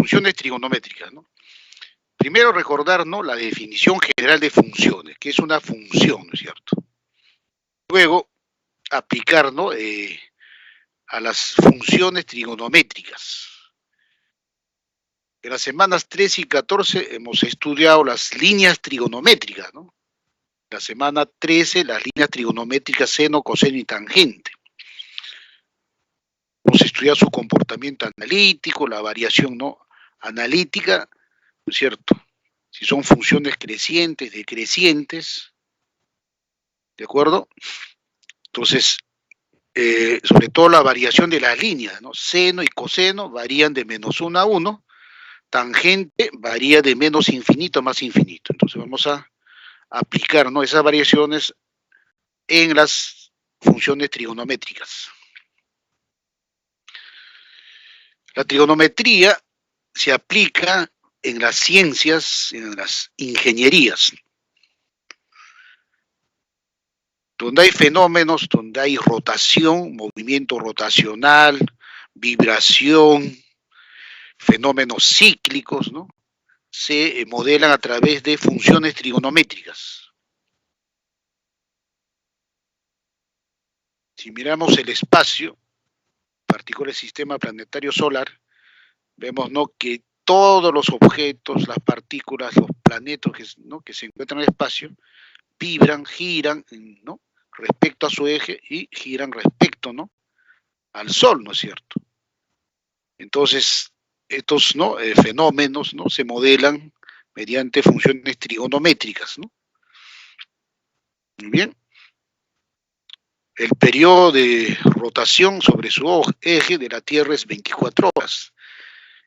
funciones trigonométricas, ¿no? Primero recordar, ¿no?, la definición general de funciones, que es una función, ¿no es cierto? Luego, aplicar, ¿no?, a las funciones trigonométricas. En las semanas 13 y 14 hemos estudiado las líneas trigonométricas, ¿no? La semana 13, las líneas trigonométricas seno, coseno y tangente. Hemos estudiado su comportamiento analítico, la variación, ¿no?, analítica, ¿no es cierto? Si son funciones crecientes, decrecientes, ¿de acuerdo? Entonces, sobre todo la variación de las líneas, ¿no? Seno y coseno varían de -1 a 1, tangente varía de menos infinito a más infinito. Entonces vamos a aplicar, ¿no?, esas variaciones en las funciones trigonométricas. La trigonometría se aplica en las ciencias, en las ingenierías, donde hay fenómenos, donde hay rotación, movimiento rotacional, vibración, fenómenos cíclicos, ¿no?, se modelan a través de funciones trigonométricas. Si miramos el espacio, en particular el sistema planetario solar, vemos, ¿no?, que todos los objetos, las partículas, los planetas ¿no?, que se encuentran en el espacio, vibran, giran, ¿no?, respecto a su eje y giran respecto, ¿no?, al Sol, ¿no es cierto? Entonces, estos, ¿no?, fenómenos, ¿no?, se modelan mediante funciones trigonométricas, ¿no? Muy bien. El periodo de rotación sobre su eje de la Tierra es 24 horas.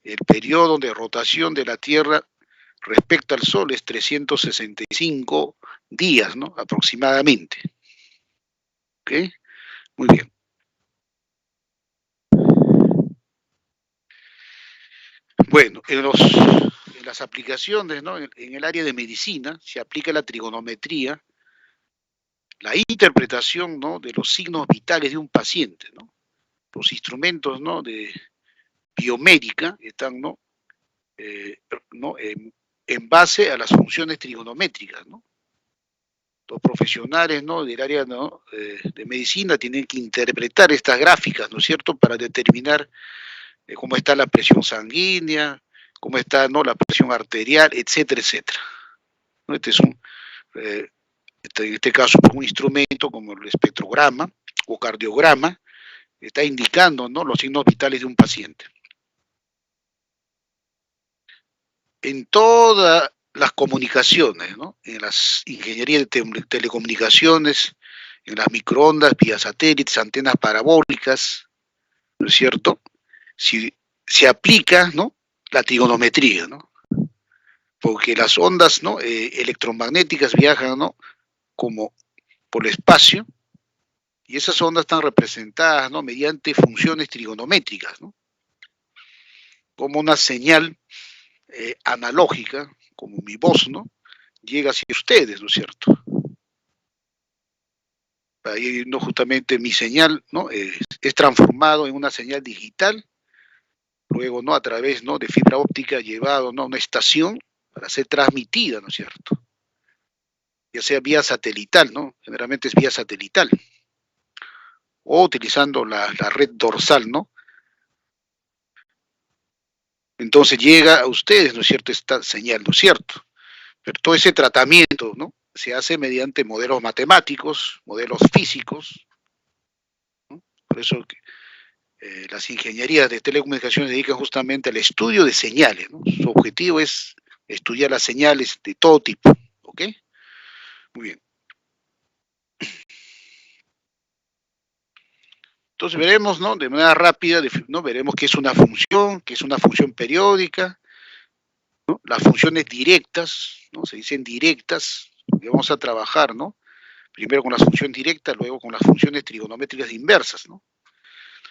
El periodo de rotación de la Tierra respecto al Sol es 365 días, ¿no?, aproximadamente. ¿Ok? Muy bien. Bueno, en las aplicaciones, ¿no?, en el área de medicina se aplica la trigonometría, la interpretación, ¿no?, de los signos vitales de un paciente, ¿no? Los instrumentos, ¿no?, de biomédica están, ¿no?, ¿no?, en base a las funciones trigonométricas, ¿no? Los profesionales, ¿no?, del área, ¿no?, de medicina tienen que interpretar estas gráficas, ¿no es cierto?, para determinar cómo está la presión sanguínea, cómo está, ¿no?, la presión arterial, etcétera, etcétera. ¿No? Este es en este caso, un instrumento como el espectrograma o cardiograma, está indicando, ¿no?, los signos vitales de un paciente. En todas las comunicaciones, ¿no?, en las ingenierías de telecomunicaciones, en las microondas, vía satélites, antenas parabólicas, ¿no es cierto?, si se aplica, ¿no?, la trigonometría, ¿no?, porque las ondas, ¿no?, electromagnéticas viajan, ¿no?, como por el espacio, y esas ondas están representadas, ¿no?, mediante funciones trigonométricas, ¿no?, como una señal analógica, como mi voz, ¿no?, llega hacia ustedes, ¿no es cierto? Ahí, ¿no?, justamente mi señal, ¿no?, es transformado en una señal digital, luego, ¿no?, a través, ¿no?, de fibra óptica llevado, ¿no?, a una estación para ser transmitida, ¿no es cierto?, ya sea vía satelital, ¿no?, generalmente es vía satelital, o utilizando la red dorsal, ¿no? Entonces llega a ustedes, ¿no es cierto?, esta señal, ¿no es cierto? Pero todo ese tratamiento, ¿no?, se hace mediante modelos matemáticos, modelos físicos, ¿no? Por eso las ingenierías de telecomunicaciones se dedican justamente al estudio de señales, ¿no? Su objetivo es estudiar las señales de todo tipo, ¿ok? Muy bien. Entonces veremos, ¿no?, de manera rápida, ¿no?, veremos qué es una función periódica, ¿no? Las funciones directas, ¿no?, se dicen directas, porque vamos a trabajar, ¿no?, primero con las funciones directas, luego con las funciones trigonométricas inversas, ¿no?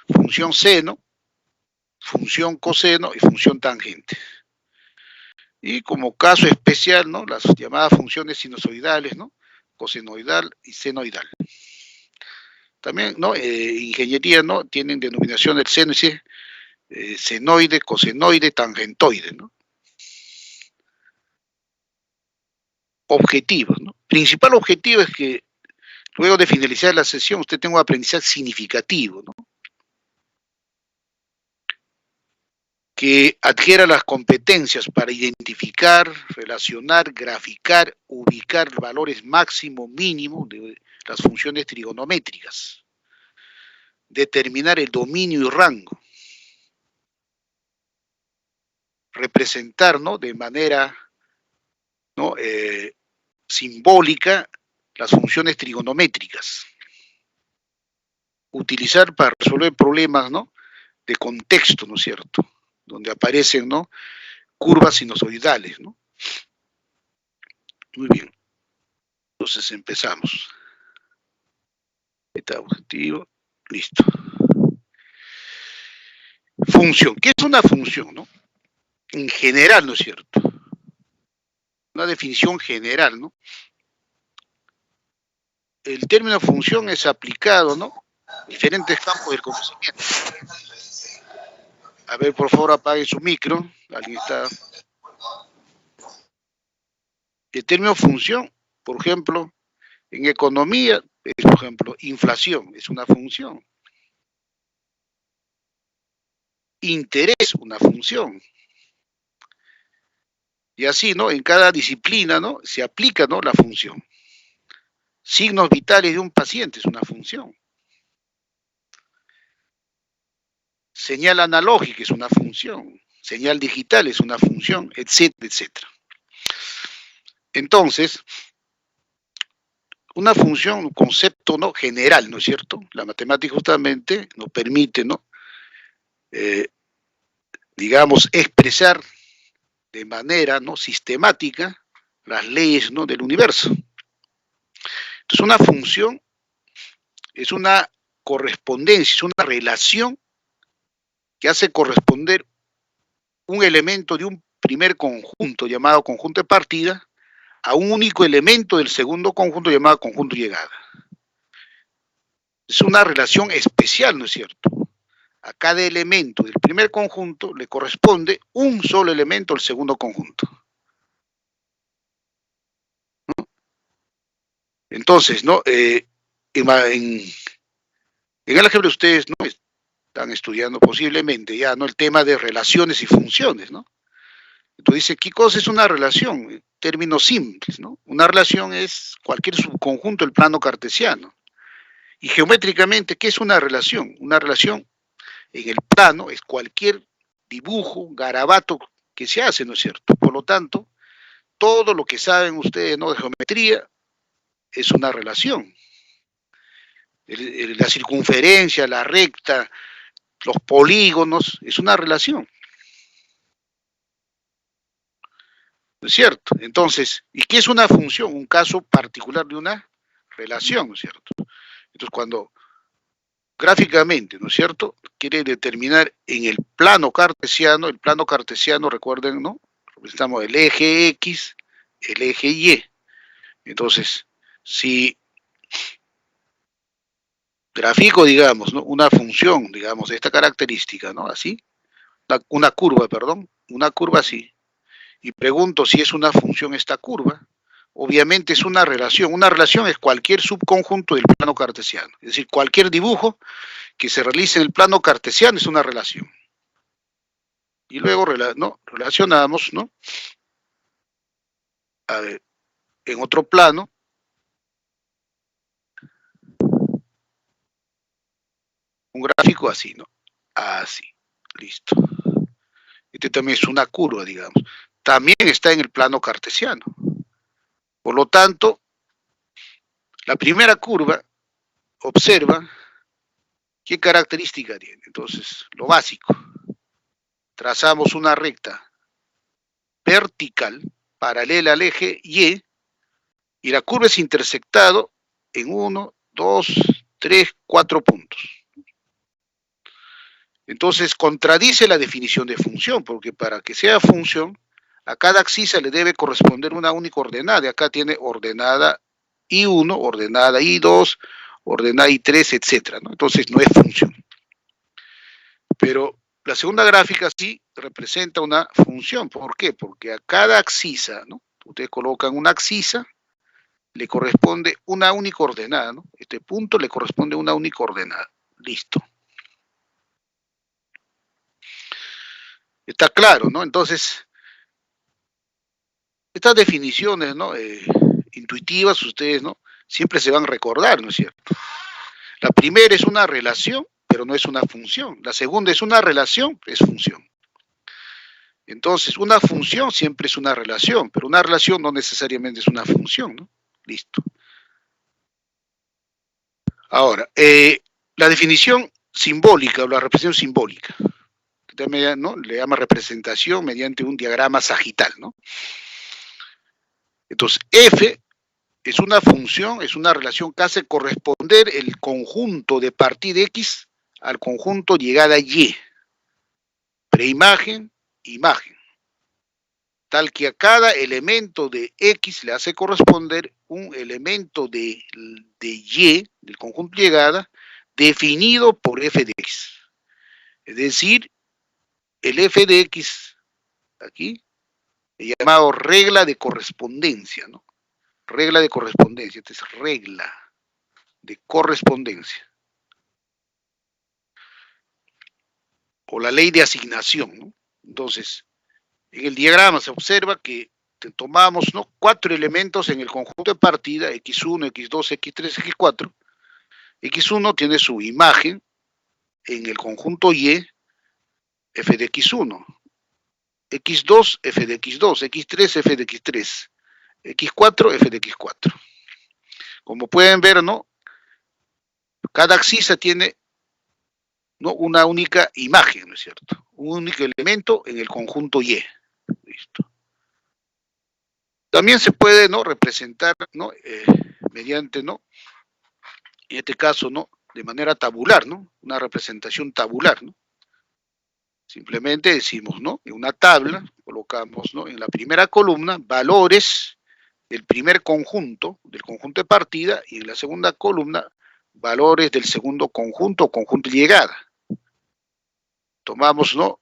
Función seno, función coseno y función tangente. Y como caso especial, ¿no?, las llamadas funciones sinusoidales, ¿no?, cosenoidal y senoidal. También, ¿no?, ingeniería, ¿no?, tienen denominación del seno senoide, cosenoide, tangentoide, ¿no? Objetivos, ¿no? Principal objetivo es que luego de finalizar la sesión usted tenga un aprendizaje significativo, ¿no? Que adquiera las competencias para identificar, relacionar, graficar, ubicar valores máximo, mínimo de las funciones trigonométricas, determinar el dominio y rango, representar, ¿no?, de manera, ¿no?, simbólica las funciones trigonométricas, utilizar para resolver problemas, ¿no?, de contexto, ¿no es cierto?, donde aparecen, ¿no?, curvas sinusoidales, ¿no? Muy bien. Entonces empezamos. Está objetivo. Listo. Función. ¿Qué es una función, no? En general, ¿no es cierto? Una definición general, ¿no? El término función es aplicado, ¿no?, a diferentes campos del conocimiento. A ver, por favor, apague su micro. Alguien está. El término función, por ejemplo, en economía, es, por ejemplo, inflación, es una función. Interés, una función. Y así, ¿no?, en cada disciplina, ¿no?, se aplica, ¿no?, la función. Signos vitales de un paciente es una función. Señal analógica es una función. Señal digital es una función, etcétera, etcétera. Entonces, una función, un concepto, ¿no?, general, ¿no es cierto? La matemática justamente nos permite, ¿no?, digamos, expresar de manera, ¿no?, sistemática las leyes, ¿no?, del universo. Entonces, una función es una correspondencia, es una relación que hace corresponder un elemento de un primer conjunto llamado conjunto de partida a un único elemento del segundo conjunto llamado conjunto de llegada. Es una relación especial, ¿no es cierto? A cada elemento del primer conjunto le corresponde un solo elemento del segundo conjunto, ¿no? Entonces, ¿no?, en el álgebra ustedes, ¿no?, están estudiando posiblemente ya, ¿no?, el tema de relaciones y funciones, ¿no? Entonces dice, ¿qué cosa es una relación? En términos simples, ¿no? Una relación es cualquier subconjunto del plano cartesiano. Y geométricamente, ¿qué es una relación? Una relación en el plano es cualquier dibujo, garabato que se hace, ¿no es cierto? Por lo tanto, todo lo que saben ustedes, ¿no?, de geometría es una relación. La circunferencia, la recta, los polígonos, es una relación. ¿No es cierto? Entonces, ¿y qué es una función? Un caso particular de una relación, ¿no es cierto? Entonces, cuando gráficamente, ¿no es cierto?, quiere determinar en el plano cartesiano, recuerden, ¿no?, estamos el eje X, el eje Y. Entonces, si grafico, digamos, ¿no?, una función, digamos, de esta característica, ¿no?, así, una curva, perdón, una curva así, y pregunto si es una función esta curva, obviamente es una relación. Una relación es cualquier subconjunto del plano cartesiano, es decir, cualquier dibujo que se realice en el plano cartesiano es una relación. Y luego, ¿no?, relacionamos, ¿no?, a ver, en otro plano, un gráfico así, ¿no? Así, listo. Este también es una curva, digamos. También está en el plano cartesiano. Por lo tanto, la primera curva, observa qué característica tiene. Entonces, lo básico, trazamos una recta vertical, paralela al eje y la curva es intersectado en 1, 2, 3, 4 puntos. Entonces, contradice la definición de función, porque para que sea función, a cada axis le debe corresponder una única ordenada. Y acá tiene ordenada I1, ordenada I2, ordenada I3, etcétera, ¿no? Entonces, no es función. Pero la segunda gráfica sí representa una función. ¿Por qué? Porque a cada axisa, ¿no? Ustedes colocan una axisa, le corresponde una única ordenada, ¿no? Este punto le corresponde una única ordenada. Listo. Está claro, ¿no? Entonces, estas definiciones, ¿no? Intuitivas, ustedes, ¿no? Siempre se van a recordar, ¿no es cierto? La primera es una relación, pero no es una función. La segunda es una relación, es función. Entonces, una función siempre es una relación, pero una relación no necesariamente es una función, ¿no? Listo. Ahora, la definición simbólica o la representación simbólica, ¿no? Le llama representación mediante un diagrama sagital, ¿no? Entonces, F es una función, es una relación que hace corresponder el conjunto de partida X al conjunto llegada Y. Preimagen, imagen. Tal que a cada elemento de X le hace corresponder un elemento de Y, del conjunto llegada, definido por f de x. Es decir, el f de x, aquí, llamado regla de correspondencia, ¿no? Regla de correspondencia, esta es regla de correspondencia. O la ley de asignación, ¿no? Entonces, en el diagrama se observa que tomamos, ¿no? 4 elementos en el conjunto de partida, x1, x2, x3, x4. X1 tiene su imagen en el conjunto Y, f de x1. X2, f de x2. X3, f de x3. X4, f de x4. Como pueden ver, ¿no? Cada axisa tiene, ¿no? Una única imagen, ¿no es cierto? Un único elemento en el conjunto Y. Listo. También se puede, ¿no? Representar, ¿no? Mediante, ¿no? En este caso, ¿no? De manera tabular, ¿no? Una representación tabular, ¿no? Simplemente decimos, ¿no? En una tabla colocamos, ¿no? En la primera columna valores del primer conjunto, del conjunto de partida, y en la segunda columna valores del segundo conjunto o conjunto de llegada. Tomamos, ¿no?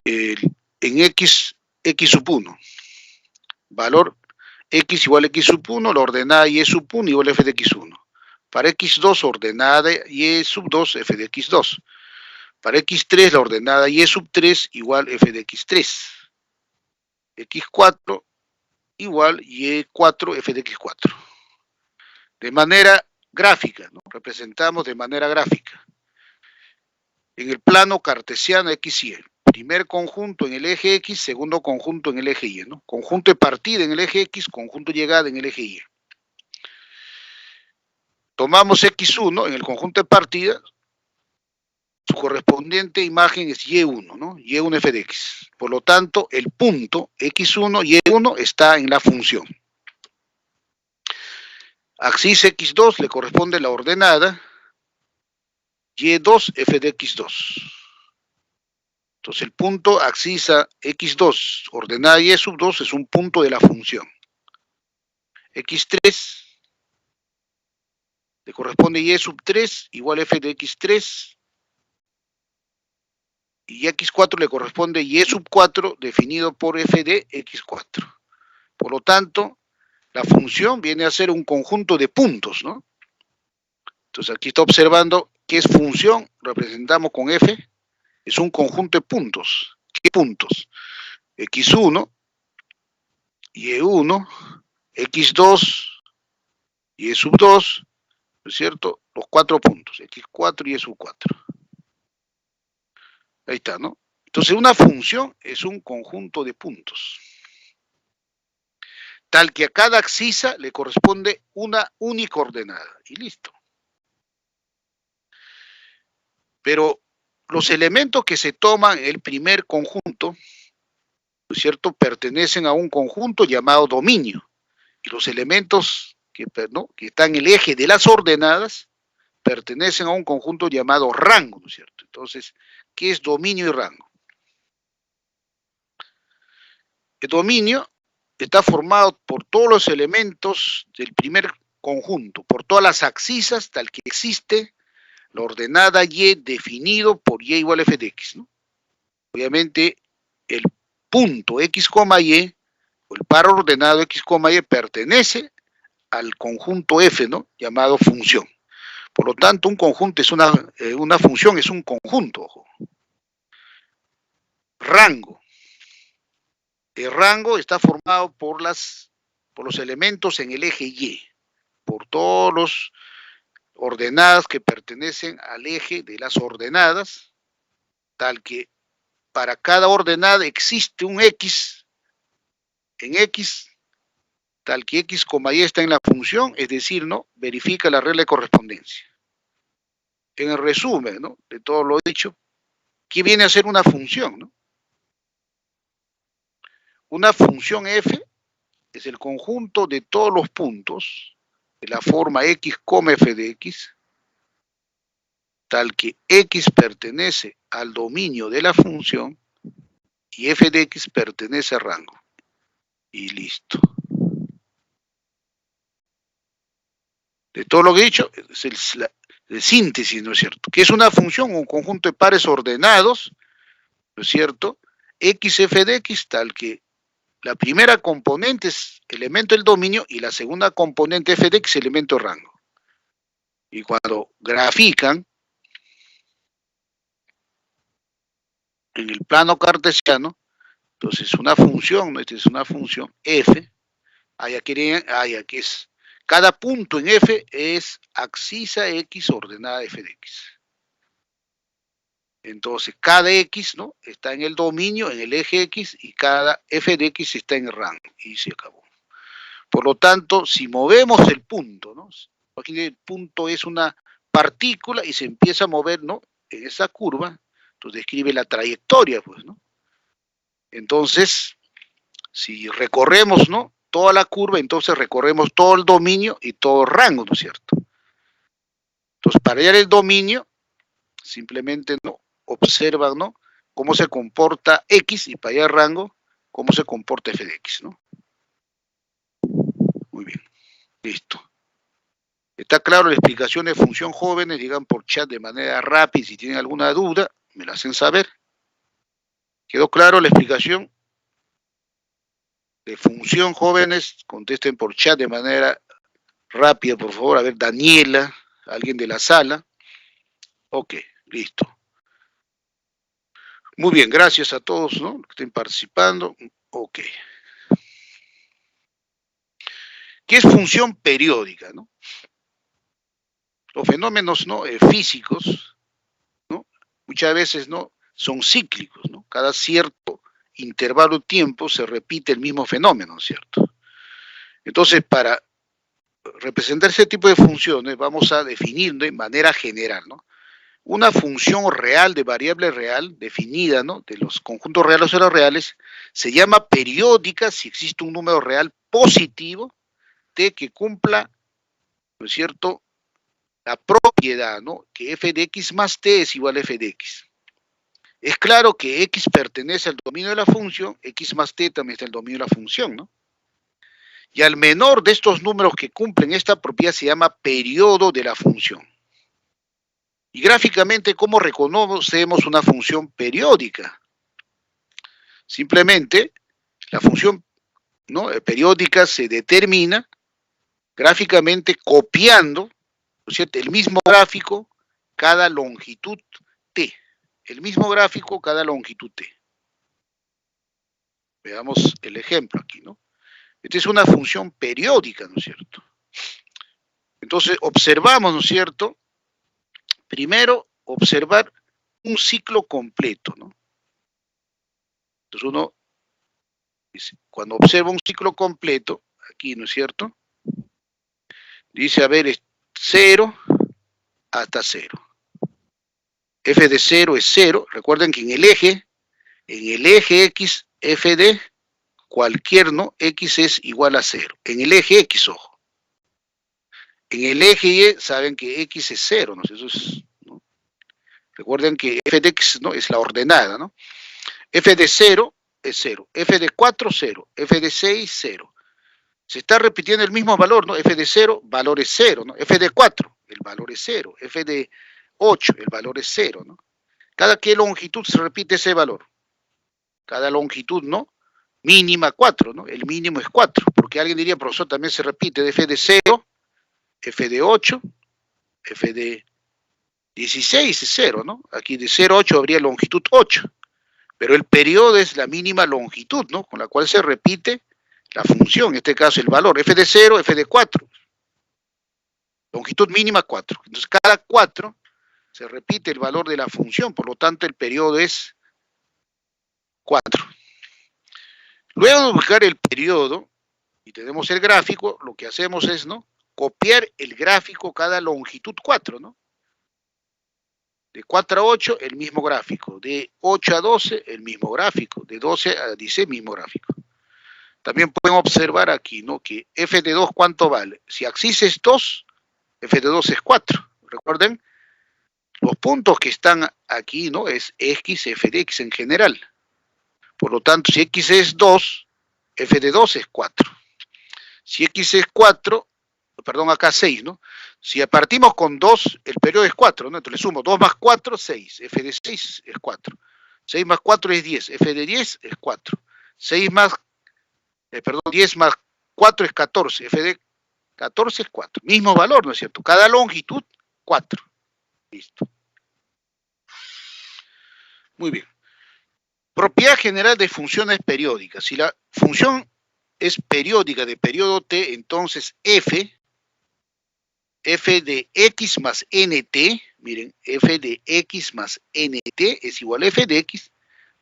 En x sub 1, valor x igual a x sub 1, la ordenada y sub 1 igual a f de x1. Para x2, ordenada y sub 2, f de x2. Para x3, la ordenada y sub 3 igual f de x3. x4 igual y4, f de x4. De manera gráfica, ¿no? Representamos de manera gráfica. En el plano cartesiano x y. Primer conjunto en el eje X, segundo conjunto en el eje Y, ¿no? Conjunto de partida en el eje X, conjunto de llegada en el eje Y. Tomamos X1 en el conjunto de partida, su correspondiente imagen es Y1, ¿no? Y1 f de X. Por lo tanto, el punto X1, Y1 está en la función. Axis X2 le corresponde la ordenada Y2 f de X2. Entonces el punto axisa X2 ordenada Y sub 2 es un punto de la función. X3 le corresponde Y sub 3 igual a f de X3. Y X4 le corresponde Y sub 4 definido por f de X4. Por lo tanto, la función viene a ser un conjunto de puntos, ¿no? Entonces aquí está observando qué es función, representamos con f, es un conjunto de puntos. ¿Qué puntos? X1, Y1, X2, Y sub 2, ¿no es cierto? Los 4 puntos, X4 y Y sub 4. Ahí está, ¿no? Entonces una función es un conjunto de puntos, tal que a cada axisa le corresponde una única ordenada, y listo. Pero los elementos que se toman en el primer conjunto, ¿no es cierto?, pertenecen a un conjunto llamado dominio. Y los elementos que, ¿no?, que están en el eje de las ordenadas pertenecen a un conjunto llamado rango, ¿no es cierto? Entonces, ¿qué es dominio y rango? El dominio está formado por todos los elementos del primer conjunto, por todas las axisas tal que existe la ordenada Y definido por Y igual a f de x, ¿no? obviamente el punto X, Y, o el par ordenado X, Y pertenece al conjunto F, ¿no? Llamado función. Por lo tanto, un conjunto es una función, es un conjunto, ojo. Rango. El rango está formado por los elementos en el eje Y, por todos los ordenadas que pertenecen al eje de las ordenadas, tal que para cada ordenada existe un X en X, tal que X, Y está en la función, es decir, ¿no? Verifica la regla de correspondencia. En el resumen, ¿no? De todo lo dicho, ¿qué viene a ser una función, ¿no? Una función f es el conjunto de todos los puntos de la forma x, f de x, tal que x pertenece al dominio de la función y f de x pertenece al rango. Y listo. De todo lo que he dicho, es la síntesis, ¿no es cierto? Que es una función, un conjunto de pares ordenados, ¿no es cierto? X, f de x, tal que la primera componente es elemento del dominio y la segunda componente f de x elemento del rango. Y cuando grafican en el plano cartesiano, entonces una función, ¿no? Esta es una función f, aquí es, cada punto en f es abscisa x ordenada f de x. Entonces cada x, ¿no? Está en el dominio, en el eje x, y cada f de x está en el rango, y se acabó. Por lo tanto, si movemos el punto, ¿no? Aquí el punto es una partícula y se empieza a mover, ¿no? En esa curva, entonces describe la trayectoria, pues, ¿no? Entonces, si recorremos, ¿no? Toda la curva, entonces recorremos todo el dominio y todo el rango, ¿no es cierto? Entonces, para hallar el dominio, simplemente, ¿no? Observan, ¿no? Cómo se comporta X y para hallar el rango, cómo se comporta f de x, ¿no? Muy bien, listo. Está claro la explicación de función, jóvenes, digan por chat de manera rápida, si tienen alguna duda, me la hacen saber. ¿Quedó claro la explicación de función, jóvenes? Contesten por chat de manera rápida, por favor. A ver, Daniela, alguien de la sala. Ok, listo. Muy bien, gracias a todos, ¿no? Que estén participando. Ok. ¿Qué es función periódica, no? Los fenómenos, ¿no? Físicos, ¿no? Muchas veces, ¿no? Son cíclicos, ¿no? Cada cierto intervalo de tiempo se repite el mismo fenómeno, ¿cierto? Entonces, para representar ese tipo de funciones, vamos a definir de manera general, ¿no? Una función real de variable real definida, ¿no? De los conjuntos reales o no reales, se llama periódica si existe un número real positivo t que cumpla, ¿no es cierto?, la propiedad, ¿no? Que f de x más t es igual a f de x. Es claro que x pertenece al dominio de la función, x más t también está en el dominio de la función, ¿no? Y al menor de estos números que cumplen esta propiedad se llama periodo de la función. Y gráficamente, ¿cómo reconocemos una función periódica? Simplemente, la función, ¿no?, periódica se determina gráficamente copiando, ¿no es cierto?, el mismo gráfico cada longitud t. El mismo gráfico cada longitud t. Veamos el ejemplo aquí, ¿no? Esta es una función periódica, ¿no es cierto? Entonces, observamos, ¿no es cierto? Primero, observar un ciclo completo, ¿no? Entonces uno, cuando observa un ciclo completo, aquí, ¿no es cierto?, dice, a ver, es 0 hasta 0. F de 0 es 0. Recuerden que en el eje X, f de cualquier, ¿no?, x es igual a 0. En el eje X, ojo. En el eje Y, saben que x es 0, ¿no? Eso es, ¿no? Recuerden que f de x, ¿no?, es la ordenada, ¿no? F de 0 es 0. F de 4, 0. F de 6, 0. Se está repitiendo el mismo valor, ¿no? F de 0, valor es 0, ¿no? F de 4, el valor es 0. F de 8, el valor es 0, ¿no? Cada que longitud se repite ese valor. cada longitud, ¿no? Mínima 4, ¿no? El mínimo es 4, porque alguien diría, profesor, también se repite de f de 0, f de 8, f de 16 es 0, ¿no? Aquí de 0 a 8 habría longitud 8, pero el periodo es la mínima longitud, ¿no? Con la cual se repite la función, en este caso el valor, f de 0, f de 4, longitud mínima 4. Entonces cada 4 se repite el valor de la función, por lo tanto el periodo es 4. Luego de buscar el periodo y tenemos el gráfico, lo que hacemos es, ¿no? Copiar el gráfico cada longitud 4, ¿no? De 4 a 8, el mismo gráfico. De 8 a 12, el mismo gráfico. De 12 a 16, mismo gráfico. También pueden observar aquí, ¿no? Que f de 2, ¿cuánto vale? Si axis es 2, f de 2 es 4. Recuerden, los puntos que están aquí, ¿no? Es x, f de x en general. Por lo tanto, si x es 2, f de 2 es 4. Si x es 4, perdón, acá 6, ¿no? Si partimos con 2, el periodo es 4, ¿no? Entonces le sumo 2 más 4, 6. F de 6 es 4. 6 más 4 es 10. F de 10 es 4. 6 más, 10 más 4 es 14. F de 14 es 4. Mismo valor, ¿no es cierto? Cada longitud, 4. Listo. Muy bien. Propiedad general de funciones periódicas. Si la función es periódica de periodo t, entonces f de x más nt, miren, f de x más nt es igual a f de x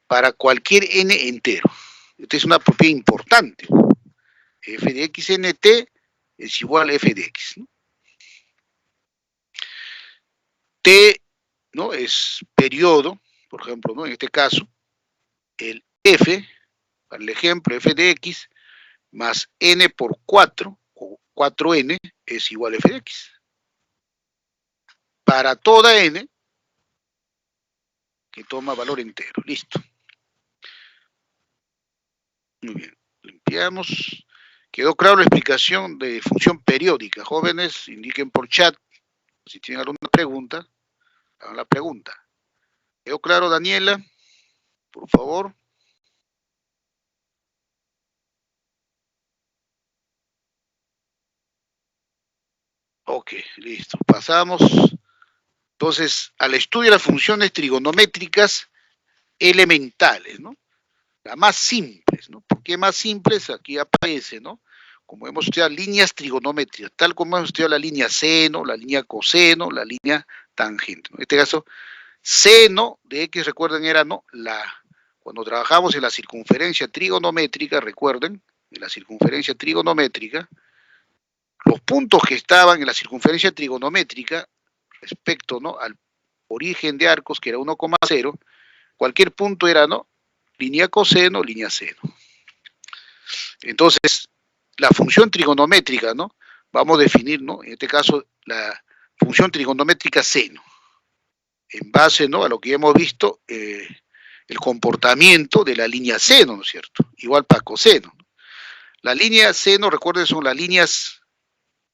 para cualquier n entero. Esta es una propiedad importante. F de x nt es igual a f de x, ¿no? T, ¿no? Es periodo, por ejemplo, ¿no? En este caso, el f, para el ejemplo, f de x más n por 4, o 4n, es igual a f de x. Para toda n que toma valor entero. Listo. Muy bien. Limpiamos. ¿Quedó claro la explicación de función periódica? Jóvenes, indiquen por chat si tienen alguna pregunta. Hagan la pregunta. ¿Quedó claro, Daniela? Por favor. Ok, listo. Pasamos entonces al estudio de las funciones trigonométricas elementales, ¿no? Las más simples, ¿no? ¿Por qué más simples? Aquí aparece, ¿no? Como hemos estudiado líneas trigonométricas, tal como hemos estudiado la línea seno, la línea coseno, la línea tangente, ¿no? En este caso, seno de x, recuerden, era, ¿no? Cuando trabajamos en la circunferencia trigonométrica, recuerden, en la circunferencia trigonométrica, los puntos que estaban en la circunferencia trigonométrica respecto, ¿no? Al origen de arcos, que era 1,0, cualquier punto era, ¿no? Línea coseno, línea seno. Entonces, la función trigonométrica, ¿no? Vamos a definir, ¿no? En este caso, la función trigonométrica seno, en base, ¿no? A lo que hemos visto, el comportamiento de la línea seno, ¿no es cierto? Igual para coseno. La línea seno, recuerden, son las líneas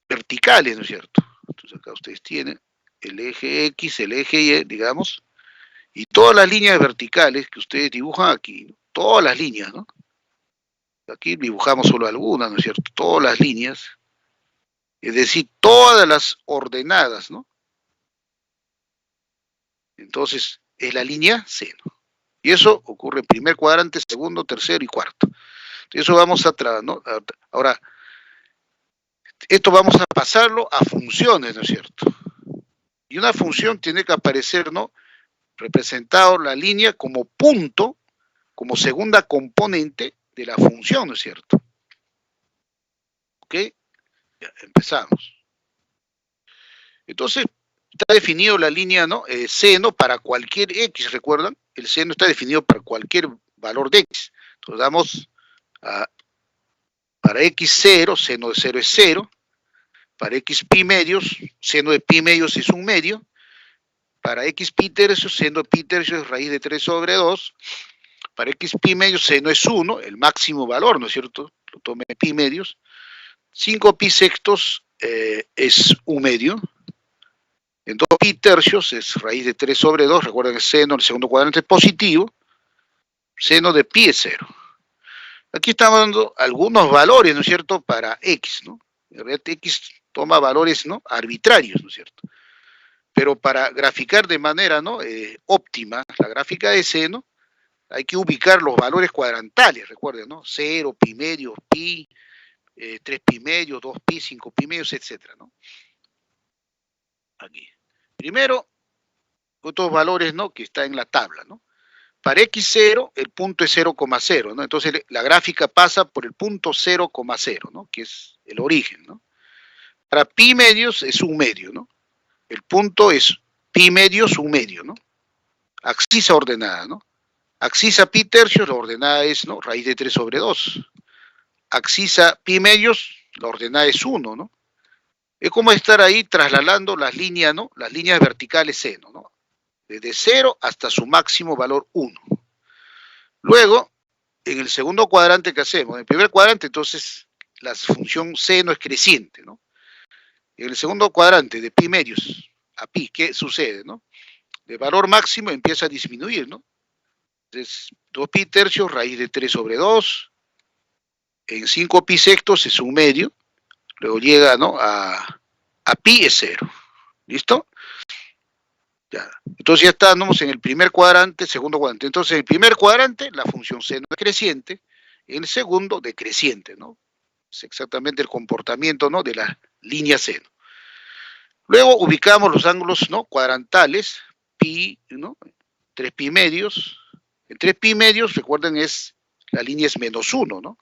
verticales, ¿no es cierto? Entonces acá ustedes tienen el eje X, el eje Y, digamos, y todas las líneas verticales que ustedes dibujan aquí, ¿no? Todas las líneas, ¿no? Aquí dibujamos solo algunas, ¿no es cierto? Todas las líneas, es decir, todas las ordenadas, ¿no? Entonces, es la línea seno. Y eso ocurre en primer cuadrante, segundo, tercero y cuarto. Eso vamos a ¿no? Ahora, esto vamos a pasarlo a funciones, ¿no es cierto? Y una función tiene que aparecer, ¿no? Representado la línea como punto, como segunda componente de la función, ¿no es cierto? ¿Ok? Ya, empezamos. Entonces, está definido la línea, ¿no? Seno para cualquier x, ¿recuerdan? El seno está definido para cualquier valor de x. Entonces damos para x0, seno de 0 es 0. Para x pi medios, seno de pi medios es 1 medio. Para x pi tercios, seno de pi tercios es raíz de 3 sobre 2. Para x pi medios, seno es 1, el máximo valor, ¿no es cierto? Lo tomé pi medios. 5 pi sextos es 1 medio. En 2 pi tercios es raíz de 3 sobre 2, recuerden que seno, el segundo cuadrante es positivo. Seno de pi es 0. Aquí estamos dando algunos valores, ¿no es cierto?, para x, ¿no? En realidad x toma valores, ¿no?, arbitrarios, ¿no es cierto? Pero para graficar de manera, ¿no?, óptima la gráfica de seno, hay que ubicar los valores cuadrantales, recuerden, ¿no? 0, pi medio, pi, 3 pi medio, 2 pi, 5 pi medios, etcétera, ¿no? Aquí. Primero, estos valores, ¿no?, que está en la tabla, ¿no? Para x0, el punto es 0,0, ¿no? Entonces la gráfica pasa por el punto 0,0, ¿no?, que es el origen, ¿no? Para pi medios es un medio, ¿no? El punto es pi medios, un medio, ¿no? Abscisa ordenada, ¿no? Abscisa pi tercios, la ordenada es, ¿no?, raíz de 3 sobre 2. Abscisa pi medios, la ordenada es 1, ¿no? Es como estar ahí trasladando las líneas, ¿no?, las líneas verticales seno, ¿no? Desde 0 hasta su máximo valor 1. Luego, en el segundo cuadrante que hacemos, en el primer cuadrante, entonces, la función seno es creciente, ¿no? En el segundo cuadrante, de pi medios a pi, ¿qué sucede, no? De valor máximo empieza a disminuir, ¿no? Entonces, 2 pi tercios, raíz de 3 sobre 2, en 5 pi sextos es un medio, luego llega, ¿no?, a pi es 0. ¿Listo? Ya. Entonces ya estamos en el primer cuadrante, segundo cuadrante. Entonces en el primer cuadrante la función seno es creciente, en el segundo decreciente, ¿no? Es exactamente el comportamiento, ¿no?, de la línea seno. Luego ubicamos los ángulos, ¿no?, cuadrantales, pi, ¿no?, 3 pi medios. En 3 pi medios, recuerden, la línea es menos 1, ¿no?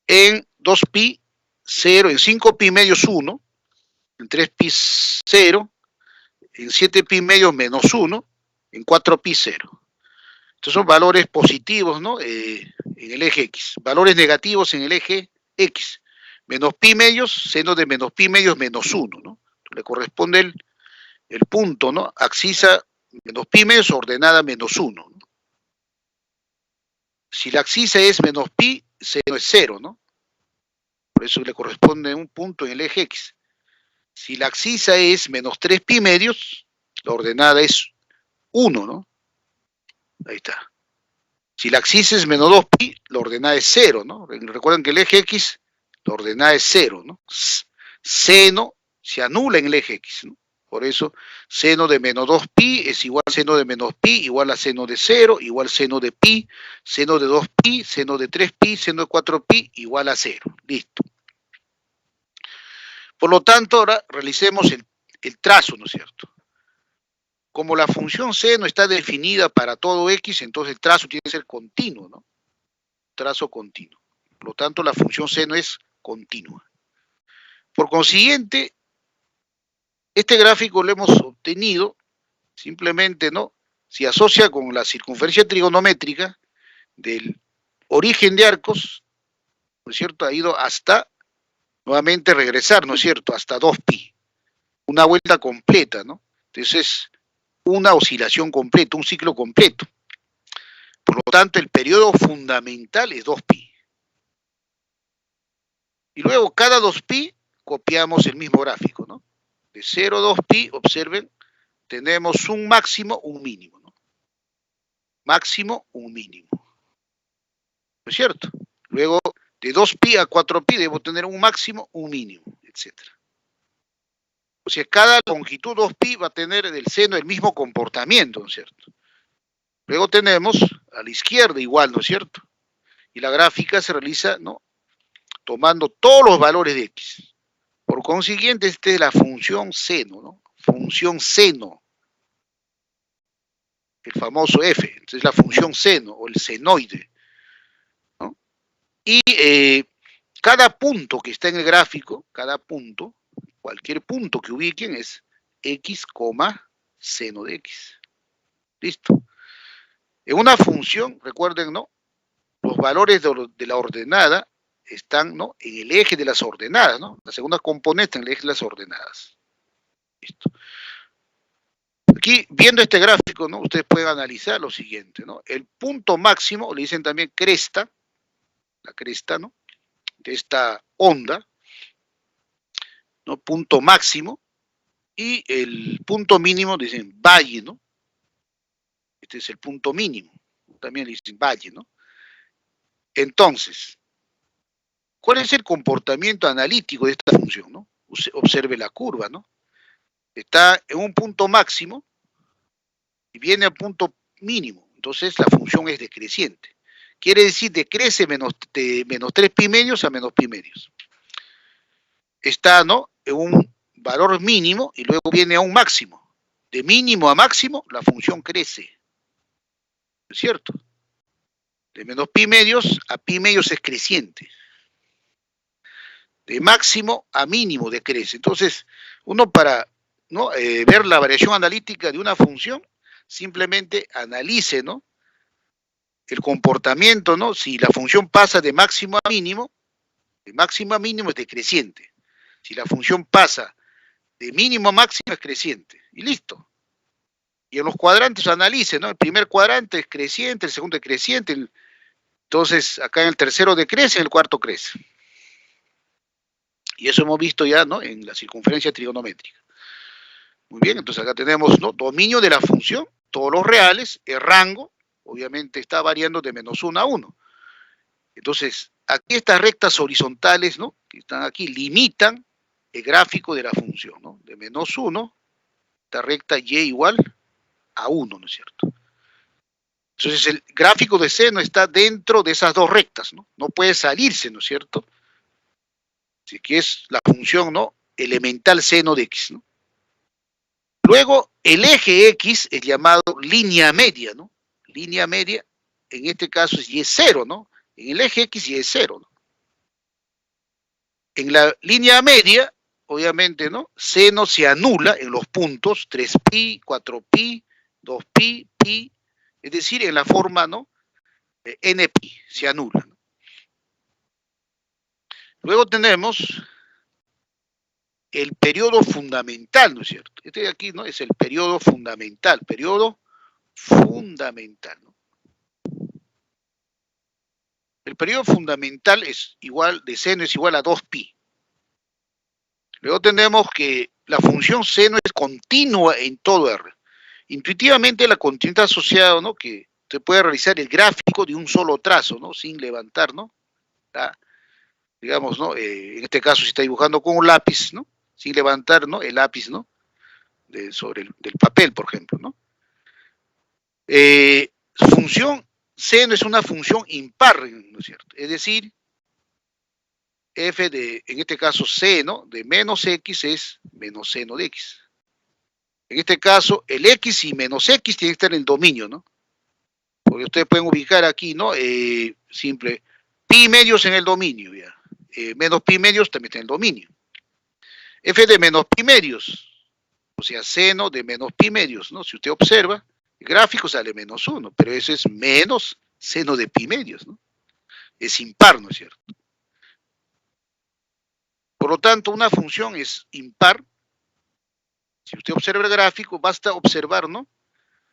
En 2 pi, 0, en 5 pi medios 1, en 3 pi 0, en 7 pi medios menos 1, en 4 pi 0. Estos son valores positivos, ¿no?, en el eje X. Valores negativos en el eje X. Menos pi medios, seno de menos pi medios menos 1, ¿no? Le corresponde el punto, ¿no?, abscisa menos pi medios ordenada menos 1, ¿no? Si la abscisa es menos pi, seno es 0, ¿no? Por eso le corresponde un punto en el eje X. Si la abscisa es menos 3 pi medios, la ordenada es 1, ¿no? Ahí está. Si la abscisa es menos 2 pi, la ordenada es 0, ¿no? Recuerden que el eje X, la ordenada es 0, ¿no? Seno se anula en el eje X, ¿no? Por eso, seno de menos 2 pi es igual a seno de menos pi, igual a seno de 0, igual seno de pi, seno de 2 pi, seno de 3 pi, seno de 4 pi, igual a 0. Listo. Por lo tanto, ahora realicemos el trazo, ¿no es cierto? Como la función seno está definida para todo x, entonces el trazo tiene que ser continuo, ¿no? Trazo continuo. Por lo tanto, la función seno es continua. Por consiguiente, este gráfico lo hemos obtenido simplemente, ¿no?, si asocia con la circunferencia trigonométrica del origen de Arcos, ¿no es cierto?, ha ido hasta, nuevamente regresar, ¿no es cierto?, hasta 2 pi. Una vuelta completa, ¿no? Entonces, una oscilación completa, un ciclo completo. Por lo tanto, el periodo fundamental es 2 pi. Y luego, cada 2 pi, copiamos el mismo gráfico, ¿no? De 0 a 2 pi, observen, tenemos un máximo, un mínimo, ¿no? Máximo, un mínimo. ¿No es cierto? Luego, de 2 pi a 4 pi, debo tener un máximo, un mínimo, etc. O sea, cada longitud 2 pi va a tener del seno el mismo comportamiento, ¿no es cierto? Luego tenemos a la izquierda igual, ¿no es cierto? Y la gráfica se realiza, ¿no?, tomando todos los valores de x. Por consiguiente, esta es la función seno, ¿no? Función seno. El famoso f. Entonces, la función seno o el senoide, ¿no? Y cada punto que está en el gráfico, cada punto, cualquier punto que ubiquen es x, seno de x. ¿Listo? En una función, recuerden, ¿no?, los valores de la ordenada están, ¿no?, en el eje de las ordenadas, ¿no? La segunda componente en el eje de las ordenadas. Listo. Aquí, viendo este gráfico, ¿no?, ustedes pueden analizar lo siguiente, ¿no? El punto máximo, le dicen también cresta, la cresta, ¿no?, de esta onda, ¿no?, punto máximo, y el punto mínimo, dicen valle, ¿no? Este es el punto mínimo. También le dicen valle, ¿no? Entonces, ¿cuál es el comportamiento analítico de esta función, no? Observe la curva, ¿no? Está en un punto máximo y viene al punto mínimo. Entonces, la función es decreciente. Quiere decir, decrece de menos 3 pi medios a menos pi medios. Está, ¿no?, en un valor mínimo y luego viene a un máximo. De mínimo a máximo, la función crece. ¿Es cierto? De menos pi medios a pi medios es creciente. De máximo a mínimo decrece. Entonces, uno para, ¿no?, ver la variación analítica de una función, simplemente analice, ¿no?, el comportamiento, ¿no? Si la función pasa de máximo a mínimo es decreciente. Si la función pasa de mínimo a máximo es creciente. Y listo. Y en los cuadrantes analice, ¿no? El primer cuadrante es creciente, el segundo es creciente, entonces acá en el tercero decrece, en el cuarto crece. Y eso hemos visto ya, ¿no?, en la circunferencia trigonométrica. Muy bien, entonces acá tenemos, ¿no?, dominio de la función, todos los reales, el rango, obviamente está variando de menos 1 a 1. Entonces, aquí estas rectas horizontales, ¿no?, que están aquí, limitan el gráfico de la función, ¿no? De menos 1, esta recta y igual a 1, ¿no es cierto? Entonces, el gráfico de seno está dentro de esas dos rectas, ¿no? No puede salirse, ¿no es cierto? Así que es la función, ¿no?, elemental seno de x, ¿no? Luego, el eje x es llamado línea media, ¿no? Línea media, en este caso es y es 0, ¿no? En el eje x y es 0, ¿no? En la línea media, obviamente, ¿no?, seno se anula en los puntos 3pi, 4pi, 2pi, pi, es decir, en la forma, ¿no?, npi, se anula, ¿no? Luego tenemos el periodo fundamental, ¿no es cierto? Este de aquí, ¿no?, es el periodo fundamental, ¿no? El periodo fundamental es igual, de seno es igual a 2pi. Luego tenemos que la función seno es continua en todo R. Intuitivamente la continuidad asociada, ¿no?, que se puede realizar el gráfico de un solo trazo, ¿no?, sin levantar, ¿no? ¿Está? Digamos, ¿no? En este caso, si está dibujando con un lápiz, ¿no?, sin levantar, ¿no?, el lápiz, ¿no?, sobre del papel, por ejemplo, ¿no? Función seno es una función impar, ¿no es cierto? Es decir, f de, en este caso, seno de menos x es menos seno de x. En este caso, el x y menos x tienen que estar en el dominio, ¿no? Porque ustedes pueden ubicar aquí, ¿no? Simple, pi medios en el dominio, ya. Menos pi medios también está en el dominio. F de menos pi medios, o sea, seno de menos pi medios, ¿no? Si usted observa, el gráfico sale menos 1, pero eso es menos seno de pi medios, ¿no? Es impar, ¿no es cierto? Por lo tanto, una función es impar. Si usted observa el gráfico, basta observar, ¿no?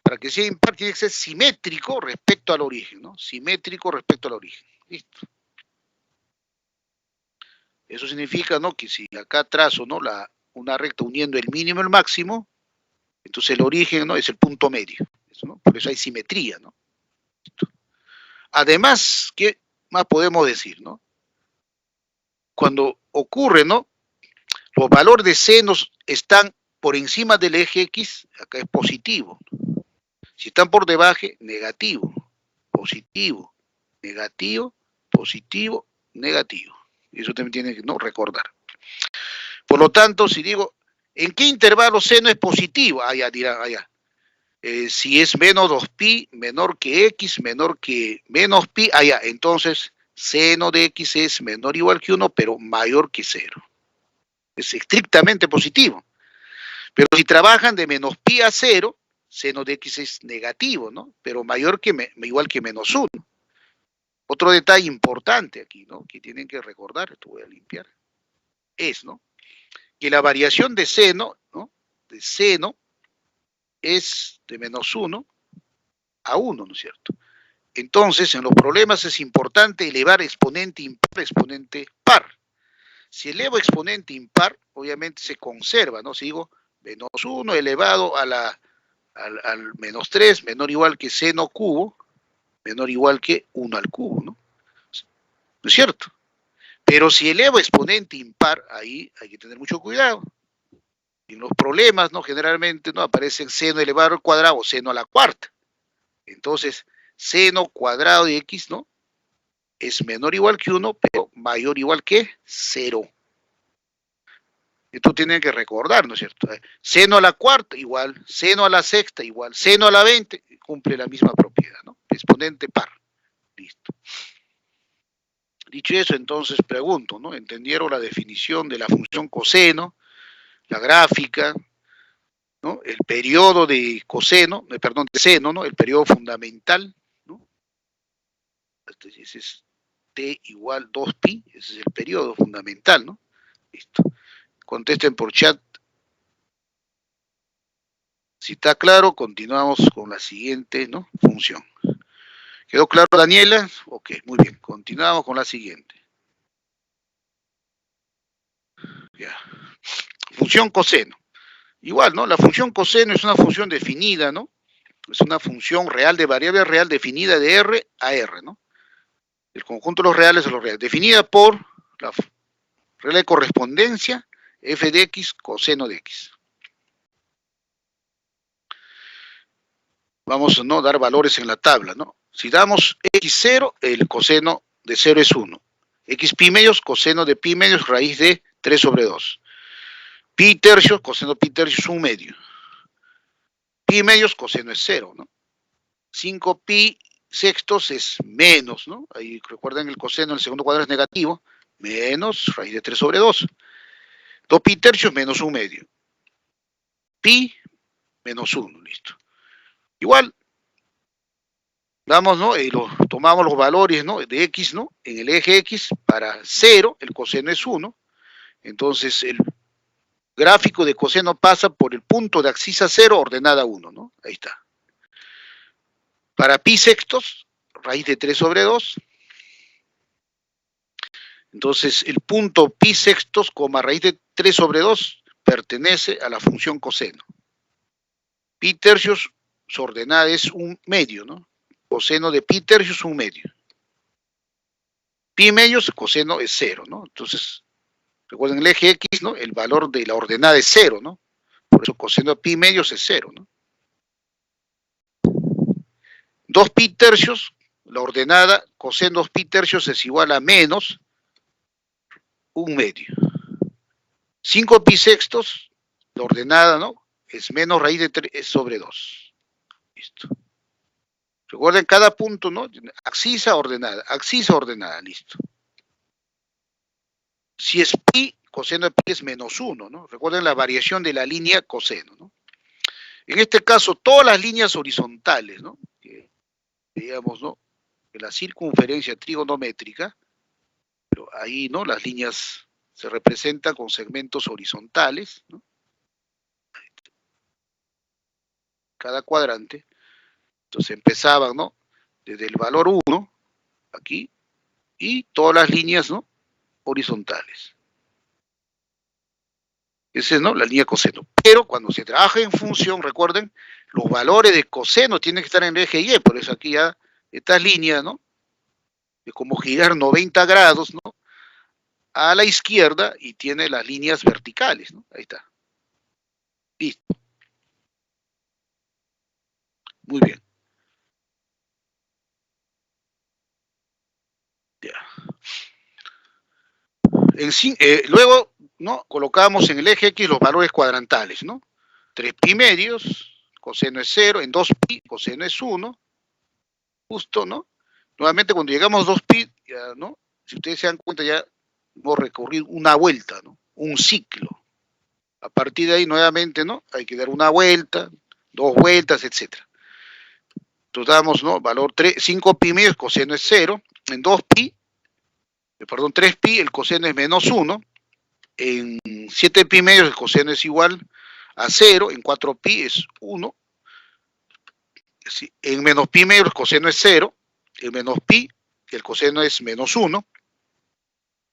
Para que sea impar tiene que ser simétrico respecto al origen, ¿no? Simétrico respecto al origen. Listo. Eso significa, ¿no?, que si acá trazo, ¿no?, una recta uniendo el mínimo y el máximo, entonces el origen, ¿no?, es el punto medio. Eso, ¿no? Por eso hay simetría, ¿no? Listo. Además, ¿qué más podemos decir, no? Cuando ocurre, ¿no?, los valores de senos están por encima del eje X, acá es positivo. Si están por debajo, negativo, positivo, negativo, positivo, negativo. Eso también tiene que, ¿no?, recordar. Por lo tanto, si digo, ¿en qué intervalo seno es positivo? Ah, ya dirán, ya. Si es menos 2pi, menor que x, menor que menos pi, ya. Entonces, seno de x es menor o igual que 1, pero mayor que 0. Es estrictamente positivo. Pero si trabajan de menos pi a 0, seno de x es negativo, ¿no? Pero mayor que, igual que menos 1. Otro detalle importante aquí, ¿no?, que tienen que recordar, esto voy a limpiar, es, ¿no?, que la variación de seno, ¿no?, de seno es de menos 1 a 1, ¿no es cierto? Entonces, en los problemas es importante elevar exponente impar, exponente par. Si elevo exponente impar, obviamente se conserva, ¿no? Si digo menos 1 elevado a al menos 3, menor o igual que seno cubo, menor o igual que 1 al cubo, ¿no? ¿No es cierto? Pero si elevo exponente impar, ahí hay que tener mucho cuidado. En los problemas, ¿no? Generalmente, ¿no? Aparecen seno elevado al cuadrado o seno a la cuarta. Entonces, seno cuadrado de x, ¿no? Es menor o igual que 1, pero mayor o igual que 0. Esto tienen que recordar, ¿no es cierto? Seno a la cuarta igual, seno a la sexta igual, seno a la 20 cumple la misma propiedad, ¿no? Exponente par. Listo. Dicho eso, entonces pregunto, ¿no? ¿Entendieron la definición de la función coseno, la gráfica, ¿no? El periodo de coseno, perdón, de seno, ¿no? El periodo fundamental, ¿no? Ese es t igual 2pi, ese es el periodo fundamental, ¿no? Listo. Contesten por chat. Si está claro, continuamos con la siguiente, ¿no? Función. ¿Quedó claro, Daniela? Ok, muy bien. Continuamos con la siguiente. Ya. Función coseno. Igual, ¿no? La función coseno es una función definida, ¿no? Es una función real de variable real definida de R a R, ¿no? El conjunto de los reales a los reales. Definida por la regla de correspondencia f de x coseno de x. Vamos a ¿no? dar valores en la tabla, ¿no? Si damos x0, el coseno de 0 es 1. X pi medios, coseno de pi medios, raíz de 3 sobre 2. Pi tercios, coseno de pi tercios, 1 medio. Pi medios, coseno es 0, ¿no? 5 pi sextos es menos, ¿no? Ahí recuerden el coseno en el segundo cuadro es negativo, menos raíz de 3 sobre 2. 2 pi tercios menos 1 medio. Pi menos 1, listo. Igual, vamos, ¿no? Tomamos los valores, ¿no? De x, ¿no? En el eje x para 0, el coseno es 1. Entonces, el gráfico de coseno pasa por el punto de abscisa 0, ordenada 1, ¿no? Ahí está. Para pi sextos, raíz de 3 sobre 2. Entonces, el punto pi sextos, raíz de 3 sobre 2, pertenece a la función coseno. Pi tercios, su ordenada es 1 medio, ¿no? Coseno de pi tercios, 1 medio. Pi medios, coseno es 0, ¿no? Entonces, recuerden el eje x, ¿no? El valor de la ordenada es 0, ¿no? Por eso coseno de pi medios es 0, ¿no? 2 pi tercios, la ordenada coseno 2 pi tercios es igual a menos 1 medio. 5 pi sextos, la ordenada, ¿no? Es menos raíz de 3 sobre 2. Listo. Recuerden cada punto, ¿no? Abscisa ordenada, listo. Si es pi, coseno de pi es menos 1, ¿no? Recuerden la variación de la línea coseno, ¿no? En este caso, todas las líneas horizontales, ¿no? Digamos, ¿no? De la circunferencia trigonométrica, pero ahí, ¿no? Las líneas se representan con segmentos horizontales, ¿no? Cada cuadrante. Entonces empezaban, ¿no? Desde el valor 1, aquí, y todas las líneas, ¿no? Horizontales. Esa es, ¿no? La línea coseno. Pero cuando se trabaja en función, recuerden, los valores de coseno tienen que estar en el eje Y, por eso aquí ya estas líneas, ¿no? Es como girar 90 grados, ¿no? A la izquierda y tiene las líneas verticales, ¿no? Ahí está. Listo. Muy bien. Ya. Luego, ¿no? Colocamos en el eje X los valores cuadrantales, ¿no? 3 pi medios, coseno es 0, en 2 pi, coseno es 1, justo, ¿no? Nuevamente cuando llegamos a 2 pi, ya, ¿no? Si ustedes se dan cuenta ya hemos recorrido una vuelta, ¿no? Un ciclo. A partir de ahí nuevamente, ¿no? Hay que dar una vuelta, 2 vueltas, etc. Entonces damos, ¿no? Valor 5 pi medios, coseno es 0, en 2 pi, perdón, 3 pi, el coseno es menos 1, en 7 pi medios el coseno es igual a 0, en 4 pi es 1, en menos pi medios el coseno es 0, en menos pi el coseno es menos 1,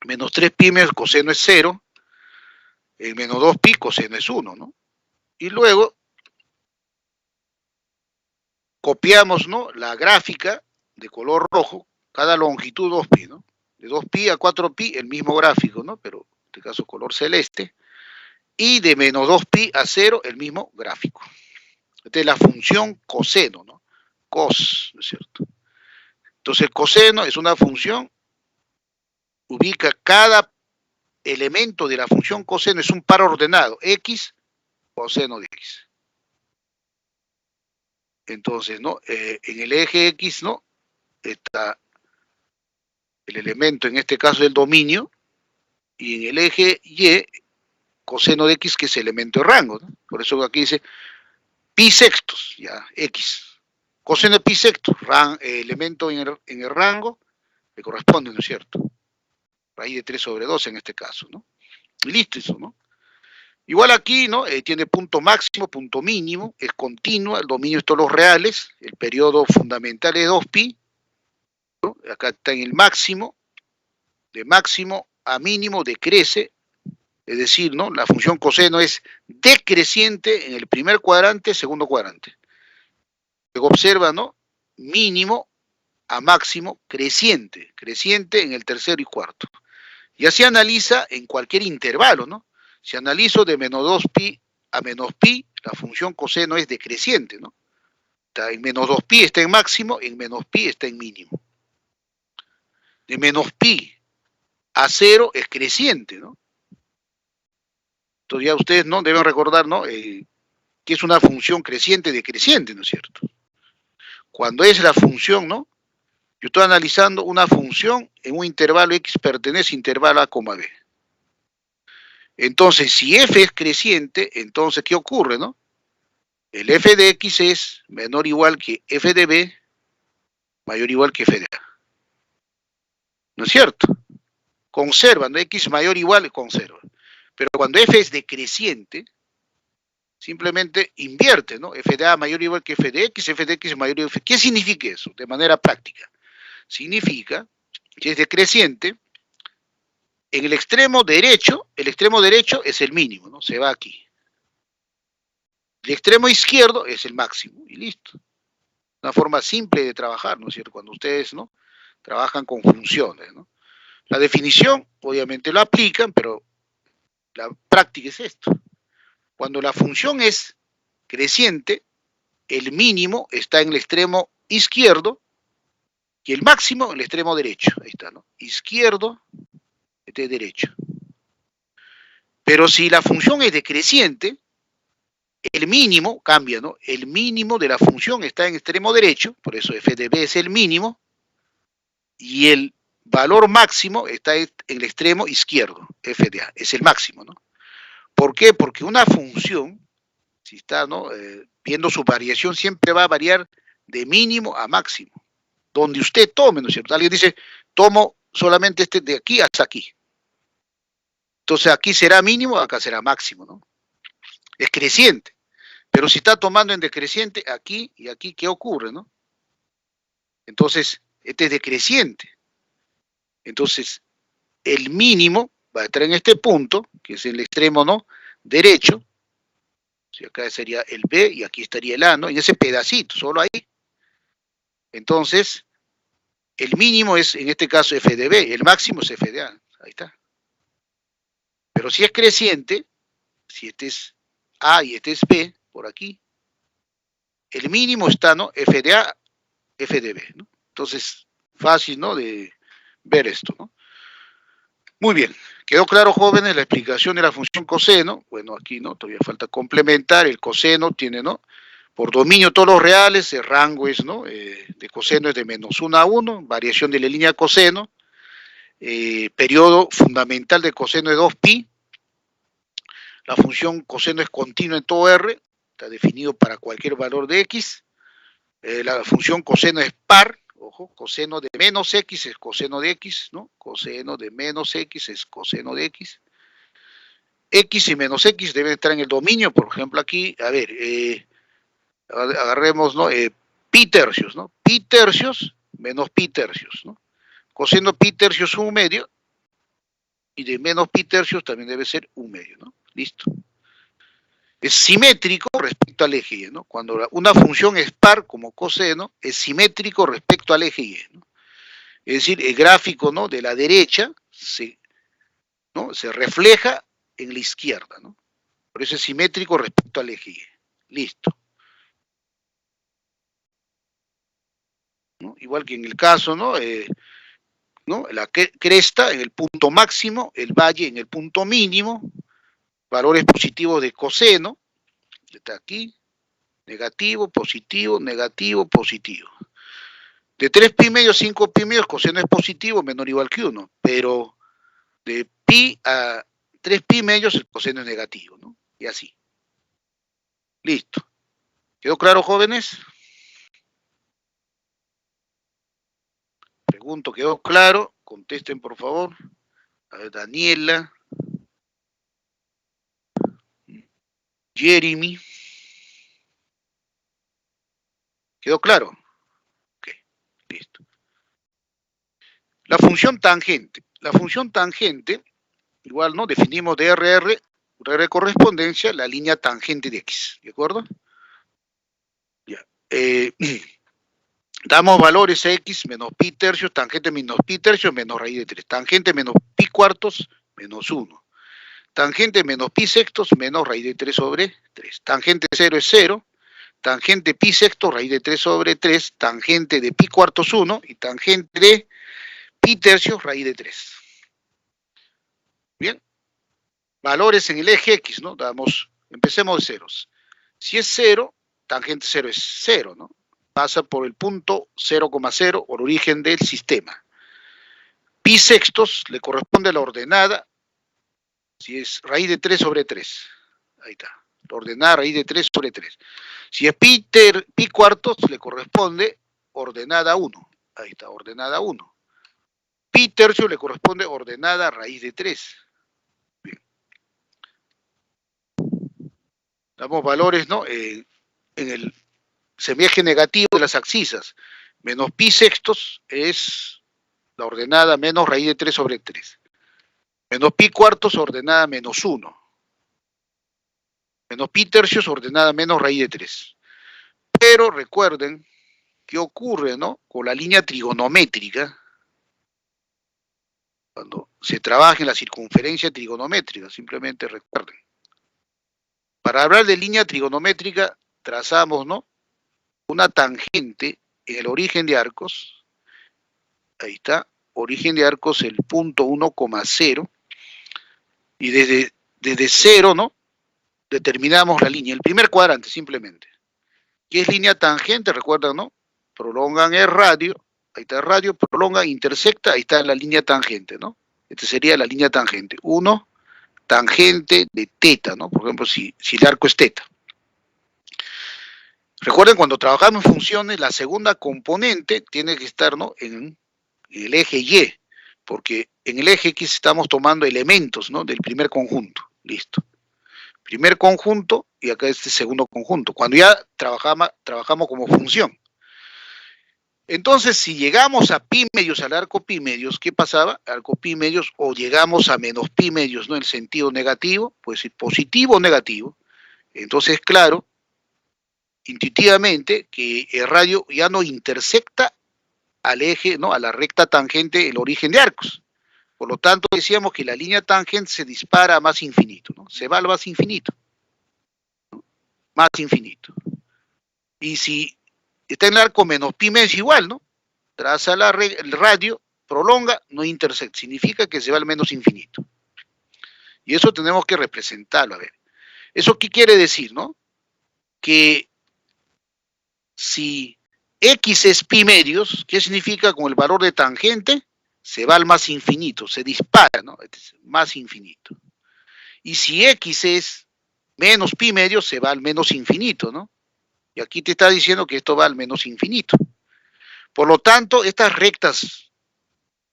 menos 3 pi medios el coseno es 0, en menos 2 pi coseno es 1, ¿no? Y luego copiamos, ¿no? La gráfica de color rojo, cada longitud 2pi, ¿no? De 2pi a 4pi el mismo gráfico, ¿no? Pero en este caso color celeste. Y de menos 2pi a 0 el mismo gráfico. Esta es la función coseno, ¿no? Cos, ¿no es cierto? Entonces el coseno es una función, ubica cada elemento de la función coseno, es un par ordenado, x, coseno de x. Entonces, ¿no? En el eje x, ¿no? Está el elemento, en este caso el dominio, y en el eje y, coseno de x, que es el elemento de rango, ¿no? Por eso aquí dice pi sextos, ya, x. Coseno de pi sextos, elemento en el rango, le corresponde, ¿no es cierto? Raíz de 3 sobre 2 en este caso, ¿no? Y listo eso, ¿no? Igual aquí, ¿no? Tiene punto máximo, punto mínimo, es continua, el dominio es todos los reales, el periodo fundamental es 2pi, ¿no? Acá está en el máximo, de máximo a mínimo decrece, es decir, ¿no? La función coseno es decreciente en el primer cuadrante, segundo cuadrante. Luego observa, ¿no? Mínimo a máximo, creciente, creciente en el tercero y cuarto. Y así analiza en cualquier intervalo, ¿no? Si analizo de menos 2pi a menos pi, la función coseno es decreciente, ¿no? Está en menos 2pi está en máximo, en menos pi está en mínimo. De menos pi a 0 es creciente, ¿no? Entonces ya ustedes, ¿no? Deben recordar, ¿no? Que es una función creciente decreciente, ¿no es cierto? Cuando es la función, ¿no? Yo estoy analizando una función en un intervalo x pertenece a intervalo a, b. Entonces, si f es creciente, entonces, ¿qué ocurre, no? El f de x es menor o igual que f de b, mayor o igual que f de a. ¿No es cierto? Conserva, ¿no? X mayor o igual, conserva. Pero cuando f es decreciente, simplemente invierte, ¿no? F de a mayor o igual que f de x mayor o igual que f. ¿Qué significa eso? De manera práctica. Significa que es decreciente, en el extremo derecho es el mínimo, ¿no? Se va aquí. El extremo izquierdo es el máximo, y listo. Una forma simple de trabajar, ¿no es cierto? Cuando ustedes, ¿no? Trabajan con funciones, ¿no? La definición, obviamente lo aplican, pero la práctica es esto. Cuando la función es creciente, el mínimo está en el extremo izquierdo y el máximo en el extremo derecho. Ahí está, ¿no? Izquierdo, este es derecho. Pero si la función es decreciente, el mínimo cambia, ¿no? El mínimo de la función está en extremo derecho, por eso f de b es el mínimo, y el valor máximo está en el extremo izquierdo, f de a, es el máximo, ¿no? ¿Por qué? Porque una función, si está, ¿no? Viendo su variación, siempre va a variar de mínimo a máximo, donde usted tome, ¿no es cierto? Alguien dice, tomo solamente este de aquí hasta aquí. Entonces aquí será mínimo, acá será máximo, ¿no? Es creciente. Pero si está tomando en decreciente, aquí y aquí, ¿qué ocurre, no? Entonces, este es decreciente. Entonces, el mínimo va a estar en este punto, que es el extremo, ¿no? Derecho. Si acá sería el B y aquí estaría el A, ¿no? En ese pedacito, solo ahí. Entonces, el mínimo es, en este caso, f de B, el máximo es f de A. Ahí está. Pero si es creciente, si este es A y este es B, por aquí, el mínimo está, ¿no? F de A, F de B, ¿no? Entonces, fácil, ¿no? De ver esto, ¿no? Muy bien, quedó claro, jóvenes, la explicación de la función coseno. Bueno, aquí, ¿no? Todavía falta complementar. El coseno tiene, ¿no? Por dominio todos los reales, el rango es, ¿no? De coseno es de menos 1 a 1, variación de la línea coseno. Periodo fundamental de coseno es 2pi. La función coseno es continua en todo R, está definido para cualquier valor de x. La función coseno es par, ojo, coseno de menos x es coseno de x, ¿no? Coseno de menos x es coseno de x. X y menos x deben estar en el dominio, por ejemplo aquí, a ver, agarremos, ¿no? Pi tercios, ¿no? Pi tercios menos pi tercios, ¿no? Coseno pi tercios 1 medio, y de menos pi tercios también debe ser 1 medio, ¿no? Listo. es simétrico respecto al eje Y, ¿no? Cuando una función es par como coseno, es simétrico respecto al eje Y, ¿no? Es decir, el gráfico, ¿no?, de la derecha ¿no?, se refleja en la izquierda, ¿no? Por eso es simétrico respecto al eje Y. Listo. ¿No? Igual que en el caso, ¿no? ¿No? La cresta en el punto máximo, el valle en el punto mínimo, valores positivos de coseno, está aquí, negativo, positivo, negativo, positivo. De 3 pi medios, 5 pi medios, coseno es positivo, menor o igual que 1, pero de pi a 3 pi medios el coseno es negativo, ¿no? Y así. Listo. ¿Quedó claro, jóvenes? Pregunto, ¿quedó claro? Contesten, por favor. A ver, Daniela. Jeremy. ¿Quedó claro? Ok, listo. La función tangente. La función tangente, igual, ¿no? Definimos de RR, de correspondencia, la línea tangente de X, ¿de acuerdo? Ya. Damos valores a X menos pi tercios, tangente menos pi tercios, menos raíz de 3. Tangente menos pi cuartos, menos 1. Tangente menos pi sextos, menos raíz de 3 sobre 3. Tangente 0 es 0. Tangente pi sexto, raíz de 3 sobre 3. Tangente de pi cuartos 1. Y tangente de pi tercios, raíz de 3. Bien. Valores en el eje X, ¿no? Empecemos de ceros. Si es 0, tangente 0 es 0, ¿no? Pasa por el punto 0,0 o el origen del sistema. Pi sextos le corresponde a la ordenada, si es raíz de 3 sobre 3. Ahí está. La ordenada raíz de 3 sobre 3. Si es pi cuartos, le corresponde ordenada 1. Ahí está, ordenada 1. Pi tercio le corresponde ordenada raíz de 3. Bien. Damos valores, ¿no? En el semieje negativo de las abscisas. Menos pi sextos es la ordenada menos raíz de 3 sobre 3. Menos pi cuartos ordenada menos 1. Menos pi tercios ordenada menos raíz de 3. Pero recuerden qué ocurre, ¿no?, con la línea trigonométrica cuando se trabaja en la circunferencia trigonométrica. Simplemente recuerden. Para hablar de línea trigonométrica trazamos, ¿no?, una tangente en el origen de Arcos. Ahí está, origen de Arcos el punto 1,0, y desde 0, ¿no?, determinamos la línea, el primer cuadrante simplemente. ¿Qué es línea tangente? Recuerdan, ¿no? Prolongan el radio, ahí está el radio, prolonga, intersecta, ahí está la línea tangente, ¿no? Esta sería la línea tangente. 1, tangente de teta, ¿no? Por ejemplo, si el arco es teta. Recuerden, cuando trabajamos en funciones, la segunda componente tiene que estar, ¿no?, en el eje Y, porque en el eje X estamos tomando elementos, ¿no?, del primer conjunto. Listo. Primer conjunto y acá este segundo conjunto. Cuando ya trabajamos como función. Entonces, si llegamos a pi medios, al arco pi medios, ¿qué pasaba? Arco pi medios, o llegamos a menos pi medios, ¿no?, en el sentido negativo, puede ser positivo o negativo. Entonces, claro, intuitivamente, que el radio ya no intersecta al eje, ¿no?, a la recta tangente, el origen de Arcos. Por lo tanto, decíamos que la línea tangente se dispara a más infinito, ¿no? Se va al más infinito, ¿no? Más infinito. Y si está en el arco menos pi medios, igual, ¿no? Traza el radio, prolonga, no intersecta. Significa que se va al menos infinito. Y eso tenemos que representarlo. A ver, ¿eso qué quiere decir, no? Que si X es pi medios, ¿qué significa? Con el valor de tangente, se va al más infinito, se dispara, ¿no? Más infinito. Y si X es menos pi medios, se va al menos infinito, ¿no? Y aquí te está diciendo que esto va al menos infinito. Por lo tanto, estas rectas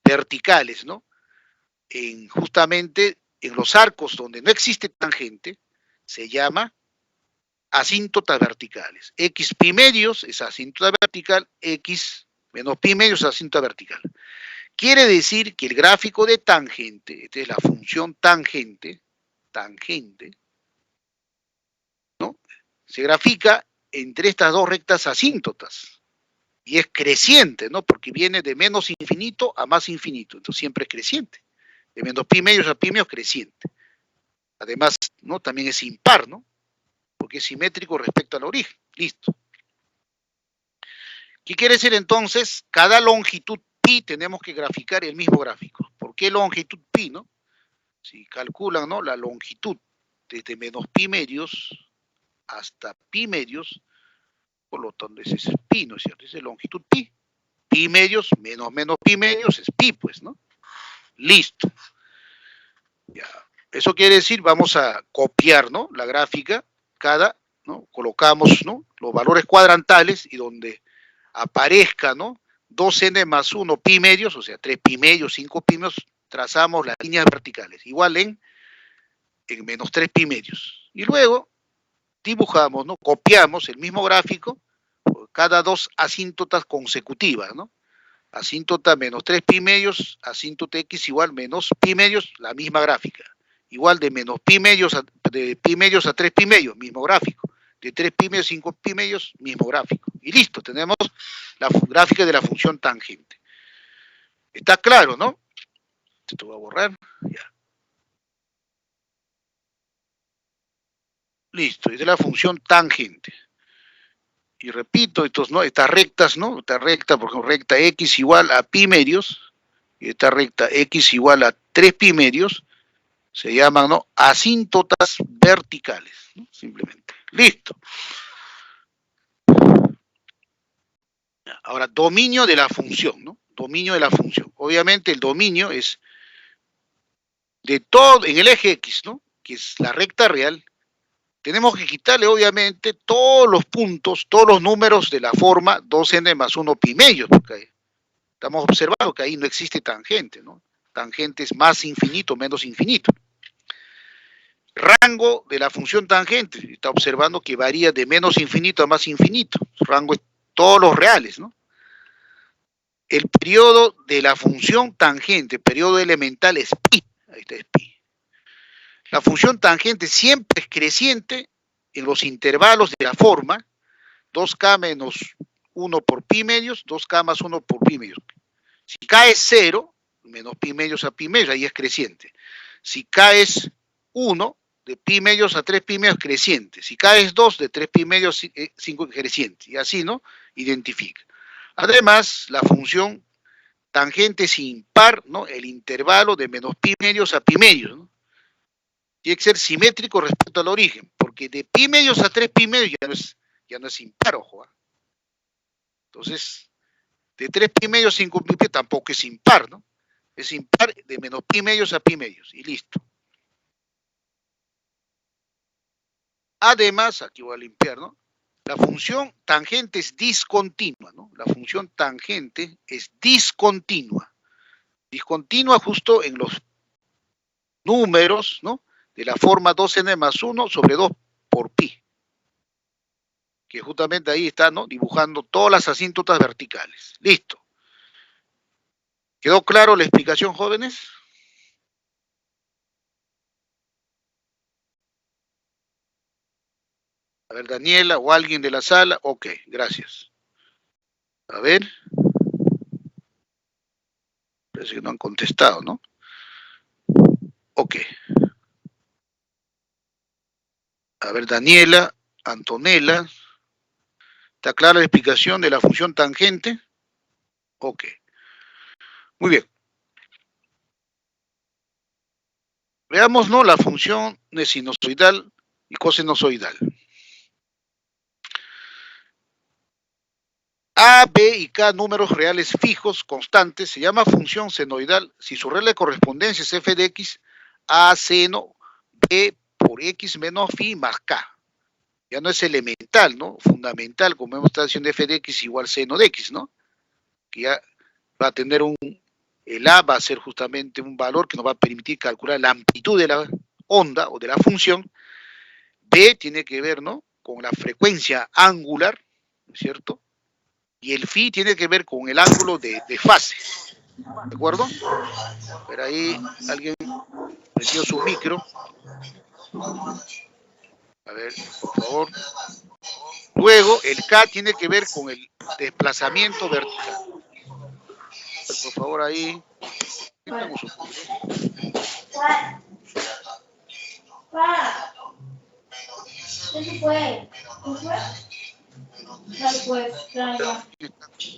verticales, ¿no?, justamente en los arcos donde no existe tangente, se llama asíntotas verticales. X pi medios es asíntota vertical, X menos pi medios es asíntota vertical. Quiere decir que el gráfico de tangente, esta es la función tangente, se grafica entre estas dos rectas asíntotas. Y es creciente, ¿no? Porque viene de menos infinito a más infinito. Entonces siempre es creciente. De menos pi medios a pi medios, creciente. Además, ¿no? También es impar, ¿no? Porque es simétrico respecto al origen. Listo. ¿Qué quiere decir entonces? Cada longitud pi tenemos que graficar el mismo gráfico. ¿Por qué longitud pi, no? Si calculan, ¿no? La longitud desde menos pi medios hasta pi medios, por lo tanto ese es pi, ¿no es cierto? Esa es longitud pi. Pi medios menos pi medios es pi, pues, ¿no? Listo. Ya. Eso quiere decir, vamos a copiar, ¿no? La gráfica, ¿no? Colocamos, ¿no? Los valores cuadrantales y donde aparezca, ¿no? 2n más 1 pi medios, o sea, 3 pi medios, 5 pi medios, trazamos las líneas verticales, igual en menos 3 pi medios. Y luego dibujamos, ¿no? Copiamos el mismo gráfico, cada dos asíntotas consecutivas, ¿no? Asíntota menos 3 pi medios, asíntota x igual menos pi medios, la misma gráfica. Igual de menos pi medios a 3 pi medios, mismo gráfico. De 3 pi medios a 5 pi medios, mismo gráfico. Y listo, tenemos la gráfica de la función tangente. Está claro, ¿no? Esto voy a borrar, ya. Listo, es de la función tangente. Y repito, estas rectas, ¿no? Esta recta, por ejemplo, recta x igual a pi medios, y esta recta x igual a 3 pi medios, se llaman, ¿no? Asíntotas verticales, ¿no? Simplemente. Listo. Ahora, dominio de la función, ¿no? Dominio de la función. Obviamente el dominio es de todo, en el eje X, ¿no? Que es la recta real. Tenemos que quitarle, obviamente, todos los puntos, todos los números de la forma 2n más 1 pi medios, porque estamos observando que ahí no existe tangente, ¿no? Tangente es más infinito, menos infinito. Rango de la función tangente, está observando que varía de menos infinito a más infinito. Rango es todos los reales, ¿no? El periodo de la función tangente, periodo elemental es pi. Ahí está, es pi. La función tangente siempre es creciente en los intervalos de la forma 2k menos 1 por pi medios, 2k más 1 por pi medios. Si k es 0, menos pi medios a pi medios, ahí es creciente. Si k es 1, de pi medios a 3 pi medios, creciente. Si k es 2, de 3 pi medios, 5, creciente. Y así, ¿no? Identifica. Además, la función tangente es impar, ¿no? El intervalo de menos pi medios a pi medios, ¿no? Tiene que ser simétrico respecto al origen, porque de pi medios a 3 pi medios ya no es impar, ojo. Entonces, de 3 pi medios a 5 pi medios tampoco es impar, ¿no? Es impar de menos pi medios a pi medios, y listo. Además, aquí voy a limpiar, ¿no? La función tangente es discontinua, ¿no? La función tangente es discontinua. Discontinua justo en los números, ¿no? De la forma 2n más 1 sobre 2 por pi. Que justamente ahí está, ¿no? Dibujando todas las asíntotas verticales. Listo. ¿Quedó claro la explicación, jóvenes? A ver, Daniela o alguien de la sala. Ok, gracias. A ver. Parece que no han contestado, ¿no? Ok. A ver, Daniela, Antonella. ¿Está clara la explicación de la función tangente? Ok. Muy bien. Veamos, ¿no? La función de sinusoidal y cosinusoidal. A, B y K números reales fijos, constantes, se llama función senoidal si su regla de correspondencia es f de x, A seno B por x menos phi más K. Ya no es elemental, ¿no? Fundamental, como hemos estado diciendo, f de x igual seno de x, ¿no? Que ya va a tener el A va a ser justamente un valor que nos va a permitir calcular la amplitud de la onda o de la función. B tiene que ver, ¿no? Con la frecuencia angular, ¿no es cierto? Y el phi tiene que ver con el ángulo de fase, ¿de acuerdo? Pero ahí alguien metió su micro. A ver, por favor. Luego, el K tiene que ver con el desplazamiento vertical. Por favor, ahí. Estamos un poco. ¿Qué fue?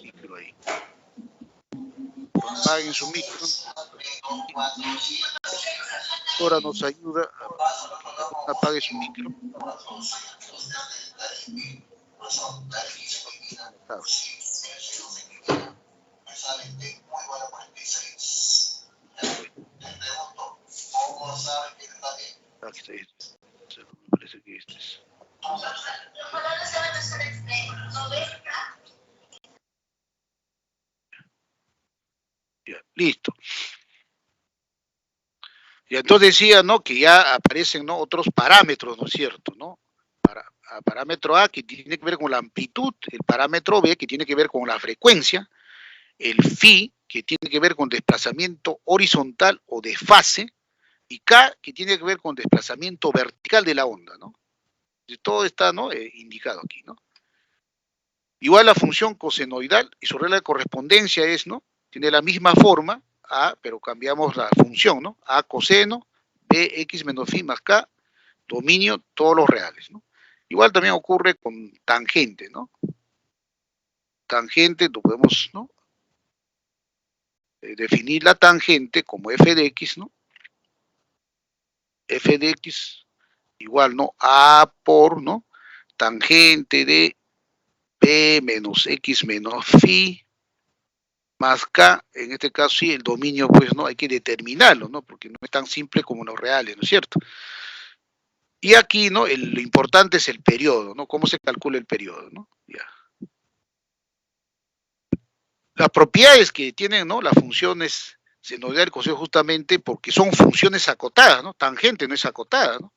Micro ahí. Apaguen su micro. Ahora nos ayuda a apague su micro. Aquí está este. Me parece que este es. Ya, listo. Y entonces decía, ¿no? Que ya aparecen, ¿no? Otros parámetros, ¿no es cierto? ¿No? Parámetro A que tiene que ver con la amplitud, el parámetro B que tiene que ver con la frecuencia, el phi que tiene que ver con desplazamiento horizontal o de fase, y K que tiene que ver con desplazamiento vertical de la onda, ¿no? Y todo está, ¿no? Indicado aquí, ¿no? Igual la función cosenoidal y su regla de correspondencia es, ¿no? Tiene la misma forma, A, pero cambiamos la función, ¿no? A coseno, B, X menos phi más K, dominio, todos los reales, ¿no? Igual también ocurre con tangente, ¿no? Tangente, lo podemos, ¿no? Definir la tangente como f de x, ¿no? F de x igual, ¿no? A por, ¿no? Tangente de P menos X menos phi más K, en este caso sí, el dominio, pues, ¿no? Hay que determinarlo, ¿no? Porque no es tan simple como los reales, ¿no es cierto? Y aquí, ¿no? Lo importante es el periodo, ¿no? ¿Cómo se calcula el periodo, ¿no? Ya. Las propiedades que tienen, ¿no? Las funciones senoidal y coseno justamente porque son funciones acotadas, ¿no? Tangente no es acotada, ¿no?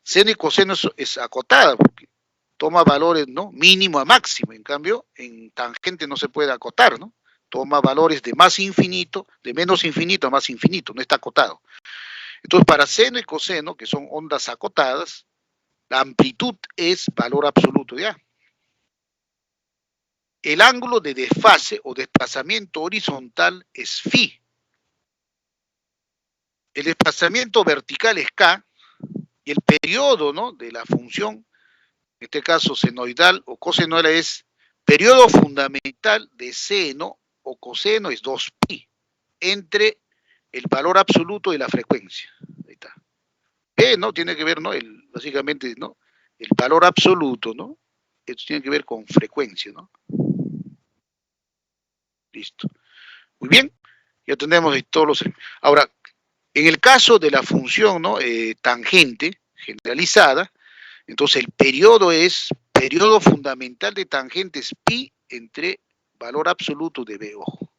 Seno y coseno es acotada porque toma valores, ¿no? Mínimo a máximo. En cambio, en tangente no se puede acotar, ¿no? Toma valores de más infinito, de menos infinito a más infinito, no está acotado. Entonces, para seno y coseno, que son ondas acotadas, la amplitud es valor absoluto de A. El ángulo de desfase o desplazamiento horizontal es phi. El desplazamiento vertical es K y el periodo, ¿no? De la función, en este caso senoidal o cosenoidal, es periodo fundamental de seno o coseno es 2pi entre el valor absoluto de la frecuencia. Ahí está. P, ¿no? Tiene que ver, ¿no? Básicamente, ¿no? El valor absoluto, ¿no? Esto tiene que ver con frecuencia, ¿no? Listo. Muy bien. Ya tenemos todos los... Ahora, en el caso de la función, ¿no? Tangente generalizada, entonces el periodo es, periodo fundamental de tangente es pi entre valor absoluto de B, ojo.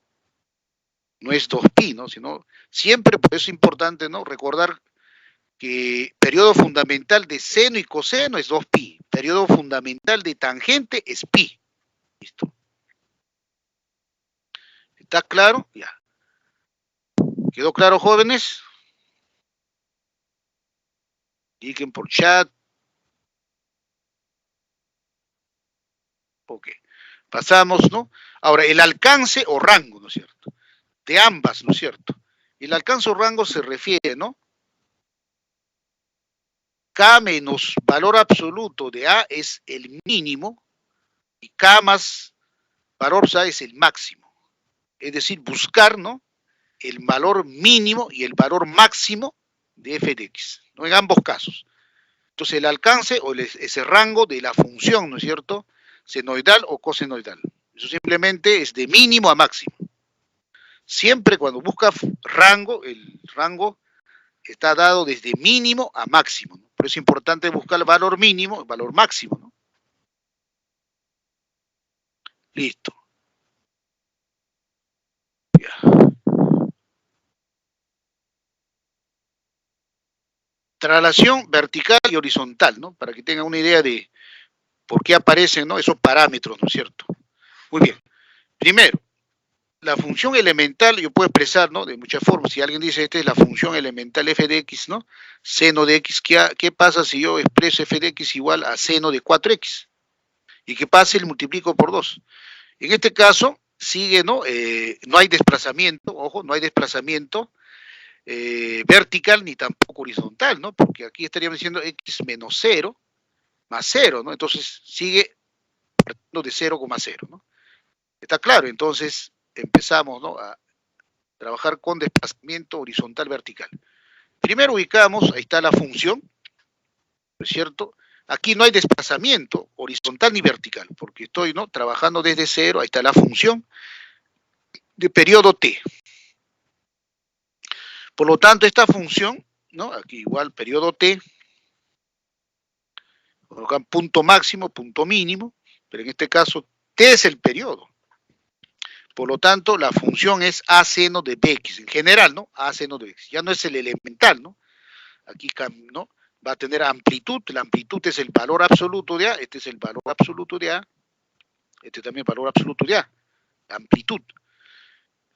No es 2pi, ¿no? Sino siempre, por eso es importante, ¿no? Recordar que periodo fundamental de seno y coseno es 2pi. Periodo fundamental de tangente es pi. ¿Listo? ¿Está claro? Ya. ¿Quedó claro, jóvenes? Digan por chat. Ok. Pasamos, ¿no? Ahora, el alcance o rango, ¿no es cierto? De ambas, ¿no es cierto? El alcance o rango se refiere, ¿no? K menos valor absoluto de A es el mínimo y K más valor A es el máximo. Es decir, buscar, ¿no? El valor mínimo y el valor máximo de f de x, ¿no? En ambos casos. Entonces, el alcance o ese rango de la función, ¿no es cierto? Senoidal o cosenoidal. Eso simplemente es de mínimo a máximo. Siempre cuando busca rango, el rango está dado desde mínimo a máximo, ¿no? Por eso es importante buscar el valor mínimo, el valor máximo, ¿no? Listo. Ya. Traslación vertical y horizontal, ¿no? Para que tengan una idea de por qué aparecen, ¿no? Esos parámetros, ¿no es cierto? Muy bien. Primero, la función elemental, yo puedo expresar, ¿no? De muchas formas. Si alguien dice, esta es la función elemental f de x, ¿no? Seno de x, ¿qué pasa si yo expreso f de x igual a seno de 4x? Y que pase, le multiplico por 2. En este caso, sigue, ¿no? No hay desplazamiento, ojo, no hay desplazamiento vertical ni tampoco horizontal, ¿no? Porque aquí estaríamos diciendo x menos 0 más 0, ¿no? Entonces, sigue partiendo de 0,0, ¿no? Está claro, entonces empezamos, ¿no? A trabajar con desplazamiento horizontal vertical. Primero ubicamos, ahí está la función, ¿no es cierto? Aquí no hay desplazamiento horizontal ni vertical, porque estoy, ¿no? Trabajando desde 0, ahí está la función de periodo t. Por lo tanto, esta función, ¿no? Aquí igual periodo t, colocan punto máximo, punto mínimo, pero en este caso t es el periodo. Por lo tanto, la función es a seno de bx, en general, ¿no? A seno de bx. Ya no es el elemental, ¿no? Aquí, ¿no? Va a tener amplitud. La amplitud es el valor absoluto de a. Este es el valor absoluto de a. Este también es el valor absoluto de a. Amplitud.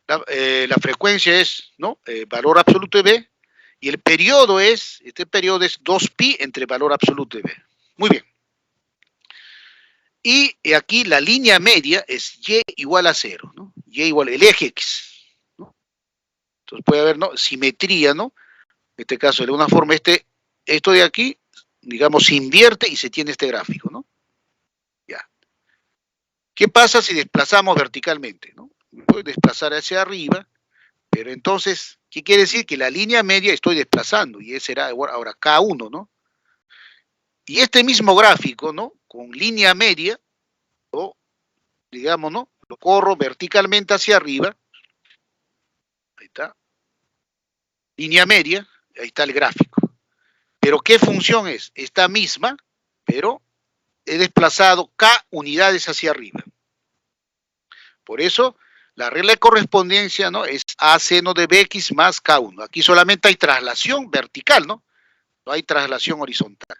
La frecuencia es, ¿no? Valor absoluto de b. Y el periodo es, este periodo es 2pi entre valor absoluto de b. Muy bien. Y aquí la línea media es y igual a 0, ¿no? Y igual el eje x, ¿no? Entonces puede haber, ¿no? Simetría, ¿no? En este caso, de alguna forma, esto de aquí, digamos, se invierte y se tiene este gráfico, ¿no? Ya. ¿Qué pasa si desplazamos verticalmente, ¿no? Puedo desplazar hacia arriba, pero entonces, ¿qué quiere decir? Que la línea media estoy desplazando, y ese será ahora K1, ¿no? Y este mismo gráfico, ¿no? Con línea media, o digamos, ¿no? Lo corro verticalmente hacia arriba, ahí está, línea media, ahí está el gráfico. Pero ¿qué función es? Esta misma, pero he desplazado K unidades hacia arriba. Por eso, la regla de correspondencia, ¿no? Es A seno de Bx más K1. Aquí solamente hay traslación vertical, ¿no? No hay traslación horizontal.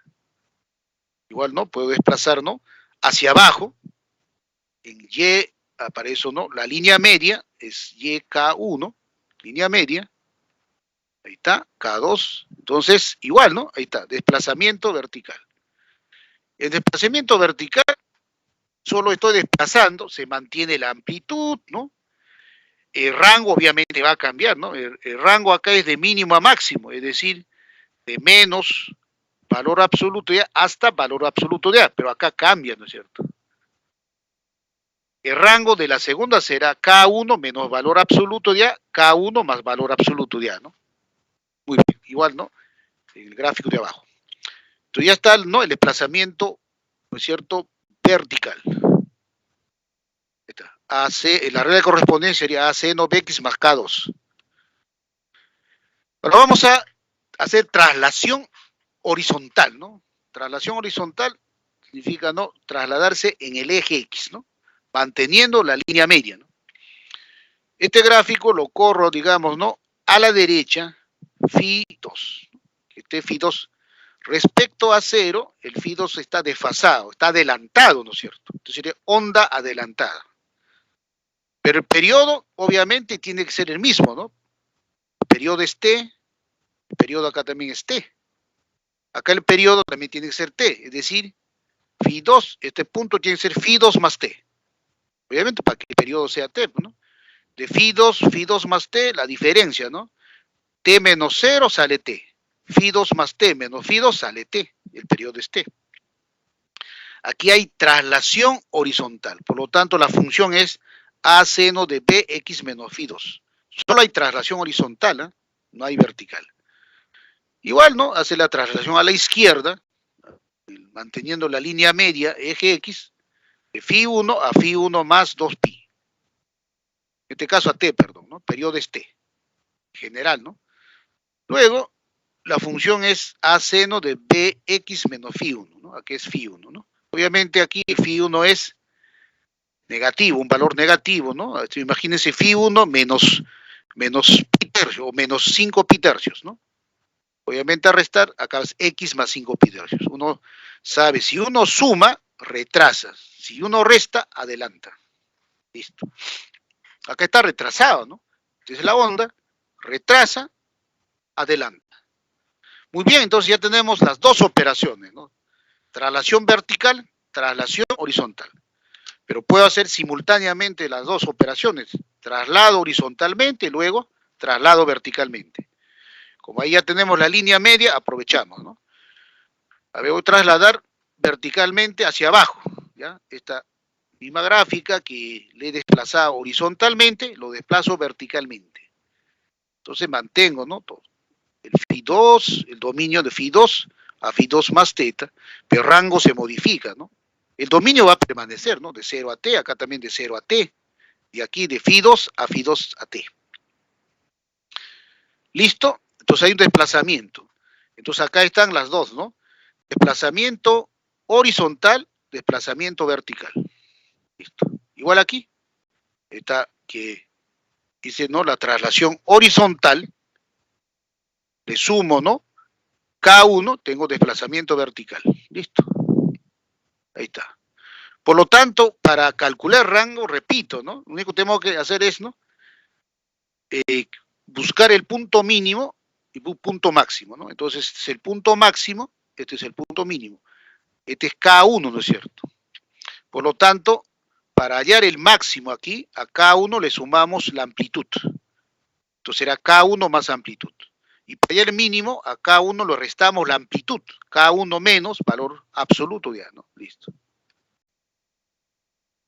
Igual, ¿no? Puedo desplazar, ¿no? Hacia abajo, en Y aparece, ¿no? La línea media es YK1, línea media. Ahí está, K2. Entonces, igual, ¿no? Ahí está, desplazamiento vertical. El desplazamiento vertical, solo estoy desplazando, se mantiene la amplitud, ¿no? El rango obviamente va a cambiar, ¿no? El rango acá es de mínimo a máximo, es decir, de menos valor absoluto de A hasta valor absoluto de A, pero acá cambia, ¿no es cierto? El rango de la segunda será K1 menos valor absoluto de A, K1 más valor absoluto de A, ¿no? Muy bien, igual, ¿no? El gráfico de abajo. Entonces ya está, ¿no? El desplazamiento, ¿no es cierto?, vertical. Está. AC, la regla de correspondencia sería AC no Bx más K2. Ahora vamos a hacer traslación horizontal, ¿no? Traslación horizontal significa, ¿no? Trasladarse en el eje X, ¿no? Manteniendo la línea media, ¿no? Este gráfico lo corro, digamos, ¿no? A la derecha, Φ2. Este Φ2 respecto a 0, el Φ2 está desfasado, está adelantado, ¿no es cierto? Entonces sería onda adelantada. Pero el periodo, obviamente, tiene que ser el mismo, ¿no? El periodo es T, el periodo acá también es T. Acá el periodo también tiene que ser T, es decir, Φ2, este punto tiene que ser Φ2 más T. Obviamente, para que el periodo sea T, ¿no? De Φ2 más T, la diferencia, ¿no? T menos 0 sale T. Φ2 más T menos Φ2 sale T. El periodo es T. Aquí hay traslación horizontal. Por lo tanto, la función es A seno de Bx menos Φ2. Solo hay traslación horizontal, ¿eh? No hay vertical. Igual, ¿no? Hace la traslación a la izquierda, manteniendo la línea media, eje X, de Φ1 a Φ1 más 2pi. En este caso a T, perdón, ¿no? Periodo es T. General, ¿no? Luego, la función es A seno de Bx menos Φ1, ¿no? Aquí es Φ1, ¿no? Obviamente aquí Φ1 es negativo, un valor negativo, ¿no? Imagínense Φ1 menos pi tercios o menos 5 pi tercios, ¿no? Obviamente a restar, acá es X más 5 pi tercios. Uno sabe, si uno suma, retrasa. Si uno resta, adelanta. Listo. Acá está retrasado, ¿no? Entonces la onda retrasa, adelanta. Muy bien, entonces ya tenemos las dos operaciones, ¿no? Traslación vertical, traslación horizontal. Pero puedo hacer simultáneamente las dos operaciones. Traslado horizontalmente, luego traslado verticalmente. Como ahí ya tenemos la línea media, aprovechamos, ¿no? A ver, voy a trasladar verticalmente hacia abajo, ¿ya? Esta misma gráfica que le he desplazado horizontalmente, lo desplazo verticalmente. Entonces mantengo, ¿no? Todo. El Φ2, el dominio de Φ2 a Φ2 más teta, pero el rango se modifica, ¿no? El dominio va a permanecer, ¿no? De 0 a t, acá también de 0 a t, y aquí de Φ2 a Φ2 a t. ¿Listo? Entonces hay un desplazamiento. Entonces acá están las dos, ¿no? Desplazamiento horizontal, desplazamiento vertical. Listo. Igual aquí está que dice, ¿no? La traslación horizontal, le sumo, ¿no? K1, tengo desplazamiento vertical. Listo. Ahí está. Por lo tanto, para calcular rango, repito, ¿no? Lo único que tengo que hacer es, ¿no? Buscar el punto mínimo y punto máximo, ¿no? Entonces, este es el punto máximo, este es el punto mínimo. Este es K1, ¿no es cierto? Por lo tanto, para hallar el máximo aquí, a K1 le sumamos la amplitud. Entonces será K1 más amplitud. Y para hallar el mínimo, a K1 le restamos la amplitud. K1 menos valor absoluto ya, ¿no? Listo.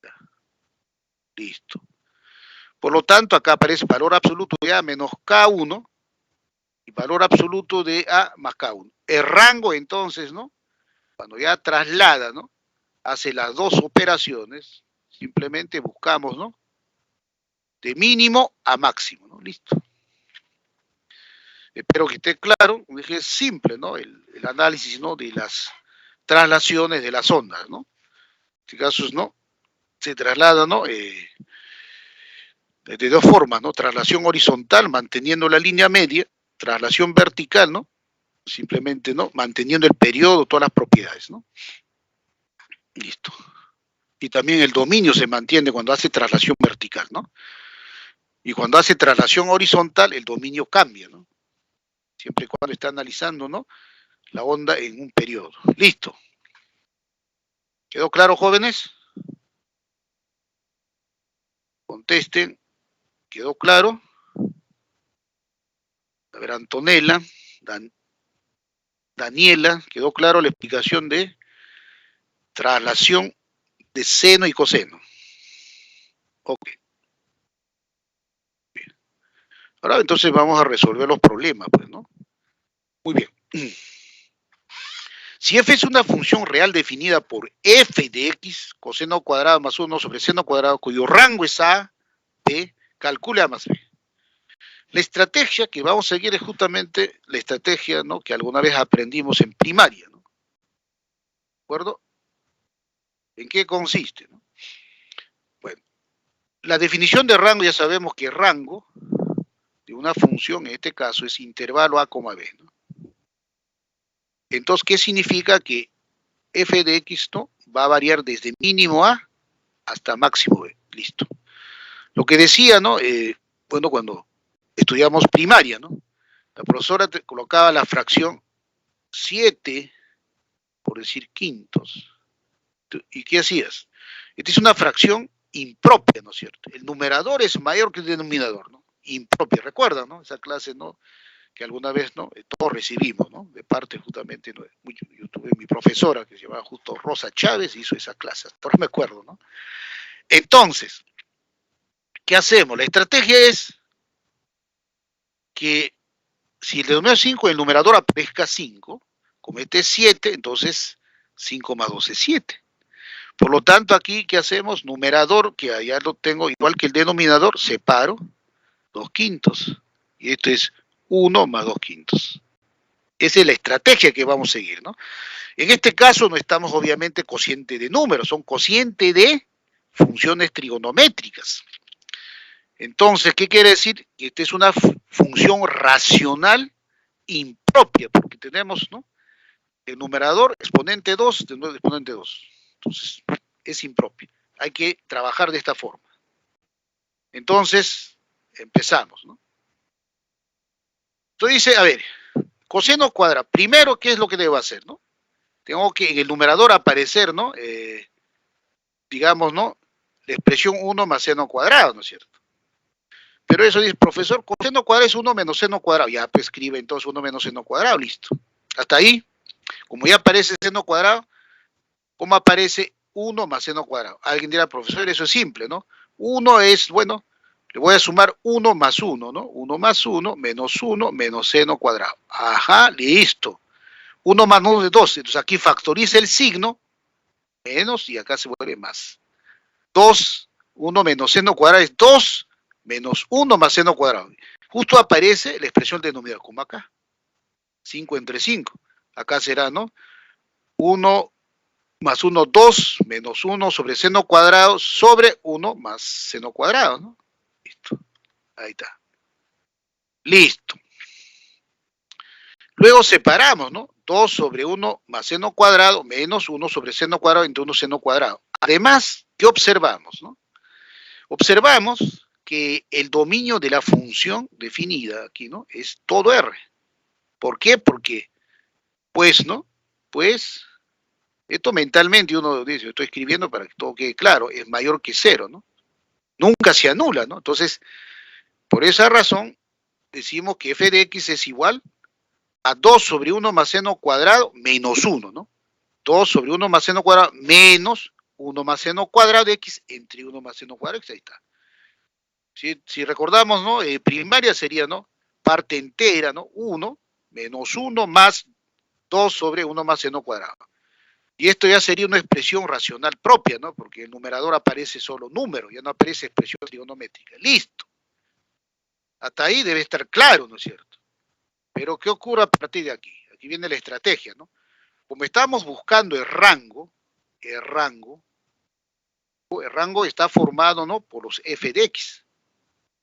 Ya. Listo. Por lo tanto, acá aparece valor absoluto de A menos K1 y valor absoluto de A más K1. El rango, entonces, ¿no? Cuando ya traslada, ¿no? Hace las dos operaciones, simplemente buscamos, ¿no? De mínimo a máximo, ¿no? Listo. Espero que esté claro, un eje simple, ¿no? El análisis, ¿no? De las traslaciones de las ondas, ¿no? En este caso, ¿no? Se traslada, ¿no? De dos formas, ¿no? Traslación horizontal, manteniendo la línea media, traslación vertical, ¿no? Simplemente, ¿no? Manteniendo el periodo, todas las propiedades, ¿no? Listo. Y también el dominio se mantiene cuando hace traslación vertical, ¿no? Y cuando hace traslación horizontal, el dominio cambia, ¿no? Siempre y cuando está analizando, ¿no? La onda en un periodo. Listo. ¿Quedó claro, jóvenes? Contesten. ¿Quedó claro? A ver, Antonella, Daniela, ¿quedó claro la explicación de traslación de seno y coseno? Ok. Bien. Ahora entonces vamos a resolver los problemas, pues, ¿no? Muy bien. Si f es una función real definida por f de x, coseno cuadrado más 1 sobre seno cuadrado, cuyo rango es a, b, calcule a más b. La estrategia que vamos a seguir es justamente la estrategia, ¿no? Que alguna vez aprendimos en primaria, ¿no? ¿De acuerdo? ¿En qué consiste? ¿No? Bueno, la definición de rango ya sabemos que rango de una función, en este caso, es intervalo a, b, ¿no? Entonces, ¿qué significa? Que f de x, ¿no? Va a variar desde mínimo a hasta máximo b. Listo. Lo que decía, ¿no? Bueno, cuando estudiamos primaria, ¿no? La profesora te colocaba la fracción 7, por decir quintos. ¿Y qué hacías? Esta es una fracción impropia, ¿no es cierto? El numerador es mayor que el denominador, ¿no? Impropia, recuerdan, ¿no? Esa clase, ¿no? Que alguna vez, ¿no? Todos recibimos, ¿no? De parte justamente, ¿no? Yo tuve mi profesora que se llamaba justo Rosa Chávez, hizo esa clase, ahora me acuerdo, ¿no? Entonces, ¿qué hacemos? La estrategia es que si el denominador es 5, el numerador aparezca 5, como este es 7, entonces 5 más 2 es 7. Por lo tanto, aquí, ¿qué hacemos? Numerador, que allá lo tengo igual que el denominador, separo 2 quintos. Y esto es 1 más 2 quintos. Esa es la estrategia que vamos a seguir, ¿no? En este caso no estamos obviamente cociente de números, son cociente de funciones trigonométricas. Entonces, ¿qué quiere decir? Que esta es una función racional impropia, porque tenemos, ¿no? El numerador, exponente 2, de nuevo exponente 2. Entonces, es impropio. Hay que trabajar de esta forma. Entonces, empezamos, ¿no? Entonces dice, a ver, coseno cuadrado. Primero, ¿qué es lo que debo hacer, no? Tengo que en el numerador aparecer, ¿no? Digamos, ¿no? La expresión 1 más seno cuadrado, ¿no es cierto? Pero eso dice, profesor, coseno cuadrado es 1 menos seno cuadrado. Ya, pues escribe entonces 1 menos seno cuadrado, listo. Hasta ahí, como ya aparece seno cuadrado, ¿cómo aparece 1 más seno cuadrado? Alguien dirá, profesor, eso es simple, ¿no? 1 es, bueno, le voy a sumar 1 más 1, ¿no? 1 más 1 menos seno cuadrado. Ajá, listo. 1 más 1 es 2. Entonces aquí factoriza el signo, menos, y acá se vuelve más. 2, 1 menos seno cuadrado es 2 menos 1 más seno cuadrado. Justo aparece la expresión denominador, como acá. 5 entre 5. Acá será, ¿no? 1 más 1, 2, menos 1 sobre seno cuadrado, sobre 1 más seno cuadrado, ¿no? Listo. Ahí está. Listo. Luego separamos, ¿no? 2 sobre 1 más seno cuadrado, menos 1 sobre seno cuadrado entre 1 seno cuadrado. Además, ¿qué observamos, no? Observamos que el dominio de la función definida aquí, ¿no? Es todo R. ¿Por qué? Porque, pues, ¿no? Pues, esto mentalmente uno dice, estoy escribiendo para que todo quede claro, es mayor que 0, ¿no? Nunca se anula, ¿no? Entonces, por esa razón, decimos que f de x es igual a 2 sobre 1 más seno cuadrado menos 1, ¿no? 2 sobre 1 más seno cuadrado menos 1 más seno cuadrado de x entre 1 más seno cuadrado de x, ahí está. Si recordamos, ¿no? Primaria sería, ¿no? Parte entera, ¿no? 1 menos 1 más 2 sobre 1 más seno cuadrado. Y esto ya sería una expresión racional propia, ¿no? Porque el numerador aparece solo número, ya no aparece expresión trigonométrica. Listo. Hasta ahí debe estar claro, ¿no es cierto? Pero ¿qué ocurre a partir de aquí? Aquí viene la estrategia, ¿no? Como estamos buscando el rango está formado, ¿no? Por los f de x.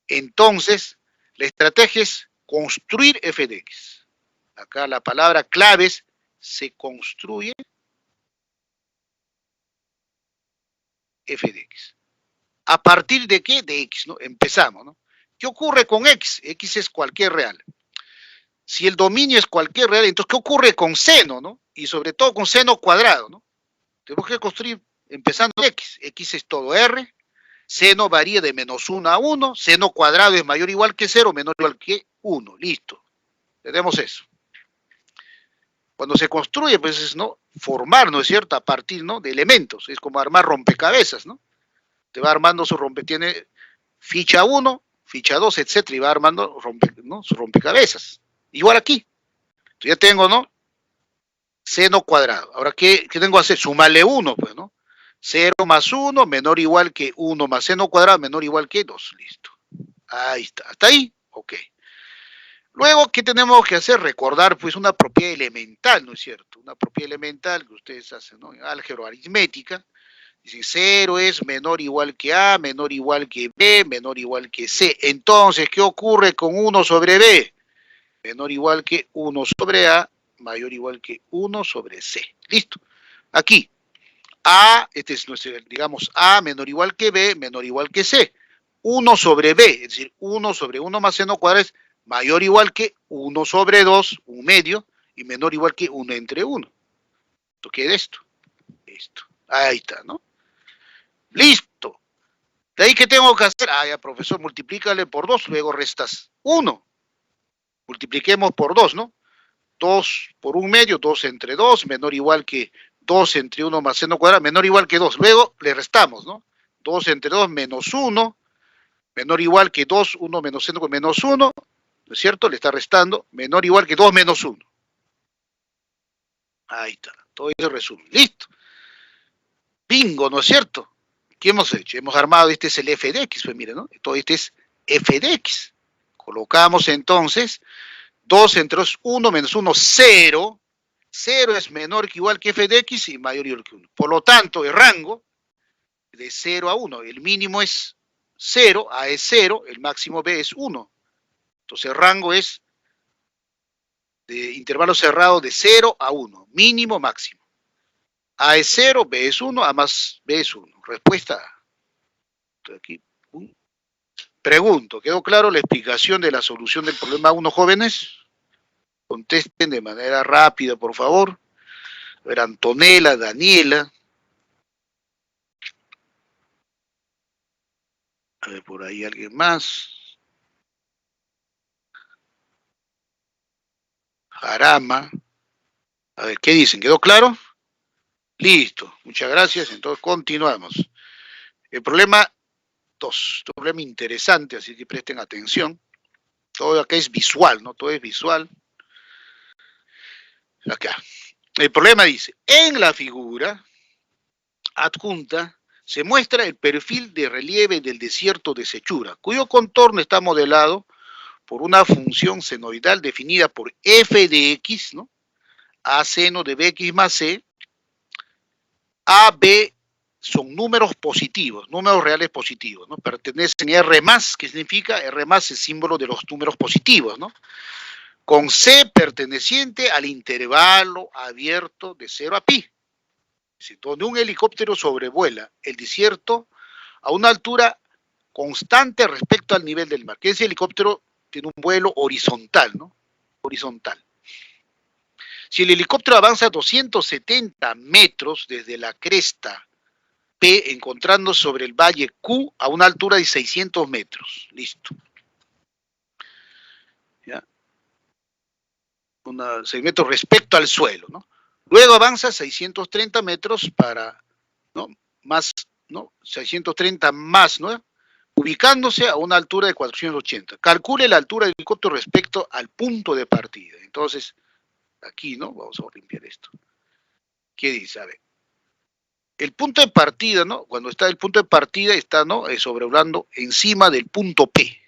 Entonces, la estrategia es construir f de x. Acá la palabra clave es se construye f de x. ¿A partir de qué? De x, ¿no? Empezamos, ¿no? ¿Qué ocurre con x? X es cualquier real. Si el dominio es cualquier real, entonces, ¿qué ocurre con seno, no? Y sobre todo con seno cuadrado, ¿no? Tenemos que construir empezando de x. X es todo R. Seno varía de menos 1 a 1. Seno cuadrado es mayor o igual que 0, menor o igual que 1. Listo. Tenemos eso. Cuando se construye, pues es, ¿no? Formar, ¿no es cierto? A partir, ¿no? De elementos. Es como armar rompecabezas, ¿no? Te va armando su tiene ficha 1, ficha 2, etcétera, y va armando ¿no? Sus rompecabezas. Igual aquí. Entonces ya tengo, ¿no? Seno cuadrado. Ahora, ¿qué tengo que hacer? Sumarle 1, pues, ¿no? 0 más 1, menor o igual que 1 más seno cuadrado, menor o igual que 2. Listo. Ahí está. ¿Hasta ahí? Ok. Luego, ¿qué tenemos que hacer? Recordar, pues, una propiedad elemental, ¿no es cierto? Una propiedad elemental que ustedes hacen, ¿no? En álgebra aritmética. Dice, 0 es menor o igual que A, menor o igual que B, menor o igual que C. Entonces, ¿qué ocurre con 1 sobre B? Menor o igual que 1 sobre A, mayor o igual que 1 sobre C. Listo. Aquí, A, este es nuestro, digamos, A menor o igual que B, menor o igual que C. 1 sobre B, es decir, 1 sobre 1 más seno cuadrado es mayor o igual que 1 sobre 2, un medio, y menor o igual que 1 entre 1. ¿Esto qué es esto? Listo. Ahí está, ¿no? Listo. ¿De ahí qué tengo que hacer? Ah, ya, profesor, multiplícale por 2, luego restas 1. Multipliquemos por 2, ¿no? 2 por 1 medio, 2 entre 2, menor o igual que 2 entre 1 más seno cuadrado, menor o igual que 2. Luego le restamos, ¿no? 2 entre 2 menos 1, menor o igual que 2, 1 menos seno cuadrado menos 1, ¿no es cierto? Le está restando, menor o igual que 2 menos 1. Ahí está, todo eso resumen. Listo. Bingo, ¿no es cierto? ¿Qué hemos hecho? Hemos armado, este es el f de x, pues miren, ¿no? Todo este es f de x. Colocamos entonces 2 entre 2, 1 menos 1, 0. 0 es menor que igual que f de x y mayor o igual que 1. Por lo tanto, el rango de 0 a 1, el mínimo es 0, A es 0, el máximo B es 1. Entonces el rango es de intervalo cerrado de 0 a 1, mínimo, máximo. A es 0, B es 1, A más B es 1. Respuesta A. Entonces aquí, Pregunto, ¿quedó claro la explicación de la solución del problema 1, jóvenes? Contesten de manera rápida, por favor. A ver, Antonella, Daniela. A ver, por ahí alguien más. Jarama. A ver, ¿qué dicen? ¿Quedó claro? Listo, muchas gracias. Entonces continuamos. El problema 2, un problema interesante, así que presten atención. Todo acá es visual, ¿no? Todo es visual. Acá. El problema dice, en la figura adjunta se muestra el perfil de relieve del desierto de Sechura, cuyo contorno está modelado por una función senoidal definida por f de x, ¿no? A seno de bx más c. A, B son números positivos, números reales positivos, ¿no? Pertenecen a R+, que significa R+ es símbolo de los números positivos, ¿no? Con C perteneciente al intervalo abierto de 0 a pi. Donde un helicóptero sobrevuela el desierto a una altura constante respecto al nivel del mar. Que ese helicóptero tiene un vuelo horizontal, ¿no? Horizontal. Si el helicóptero avanza 270 metros desde la cresta P, encontrando sobre el valle Q a una altura de 600 metros. Listo. ¿Ya? 6 metros respecto al suelo, ¿no? Luego avanza 630 metros para, ¿no? Más, ¿no? 630 más, ¿no? Ubicándose a una altura de 480. Calcule la altura del helicóptero respecto al punto de partida. Entonces, aquí, ¿no? Vamos a limpiar esto. ¿Qué dice? A ver. El punto de partida, ¿no? Cuando está el punto de partida, está, ¿no? Sobrevolando encima del punto P.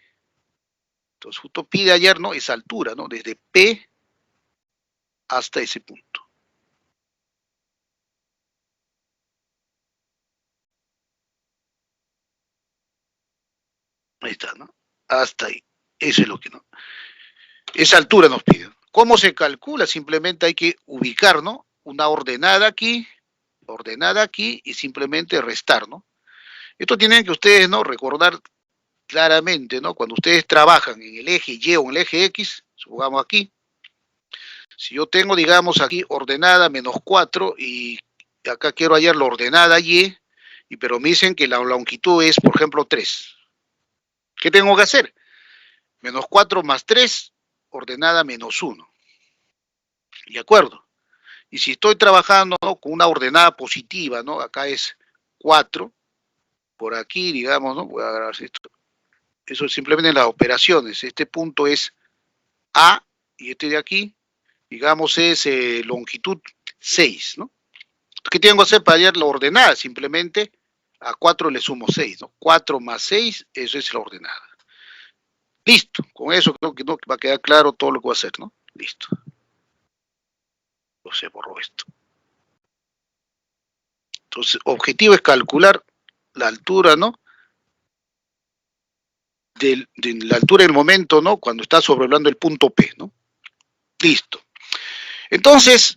Entonces, justo P de ayer, ¿no? Esa altura, ¿no? Desde P hasta ese punto. Ahí está, ¿no? Hasta ahí. Eso es lo que no. Esa altura nos piden. ¿Cómo se calcula? Simplemente hay que ubicar, ¿no? Una ordenada aquí y simplemente restar, ¿no? Esto tienen que ustedes, ¿no? Recordar claramente, ¿no? Cuando ustedes trabajan en el eje Y o en el eje X, supongamos aquí, si yo tengo, digamos, aquí ordenada -4 y acá quiero hallar la ordenada Y, pero me dicen que la longitud es, por ejemplo, 3. ¿Qué tengo que hacer? -4 más 3, ordenada -1. ¿De acuerdo? Y si estoy trabajando, ¿no? Con una ordenada positiva, ¿no? Acá es 4, por aquí, digamos, ¿no? Voy a agarrar esto. Eso es simplemente las operaciones. Este punto es A y este de aquí, digamos, es longitud 6, ¿no? ¿Qué tengo que hacer para hallar la ordenada? Simplemente a 4 le sumo 6, ¿no? 4 más 6, eso es la ordenada. Listo, con eso creo que no va a quedar claro todo lo que voy a hacer, ¿no? Listo. Se borró esto. Entonces, objetivo es calcular la altura, ¿no? De la altura del momento, ¿no? Cuando está sobrevolando el punto P, ¿no? Listo. Entonces,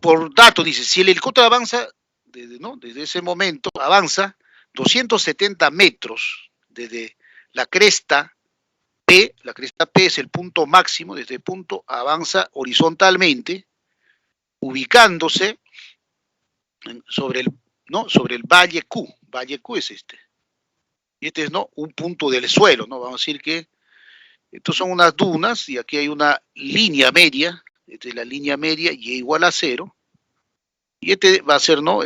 por dato, dice, si el helicóptero avanza, desde ese momento, avanza 270 metros desde la cresta P, la cresta P es el punto máximo, desde el punto avanza horizontalmente, ubicándose sobre el, ¿no? Sobre el valle Q. Valle Q es este. Y este es, ¿no? Un punto del suelo, ¿no? Vamos a decir que estos son unas dunas y aquí hay una línea media. Esta es la línea media, y igual a 0. Y este va a ser, ¿no?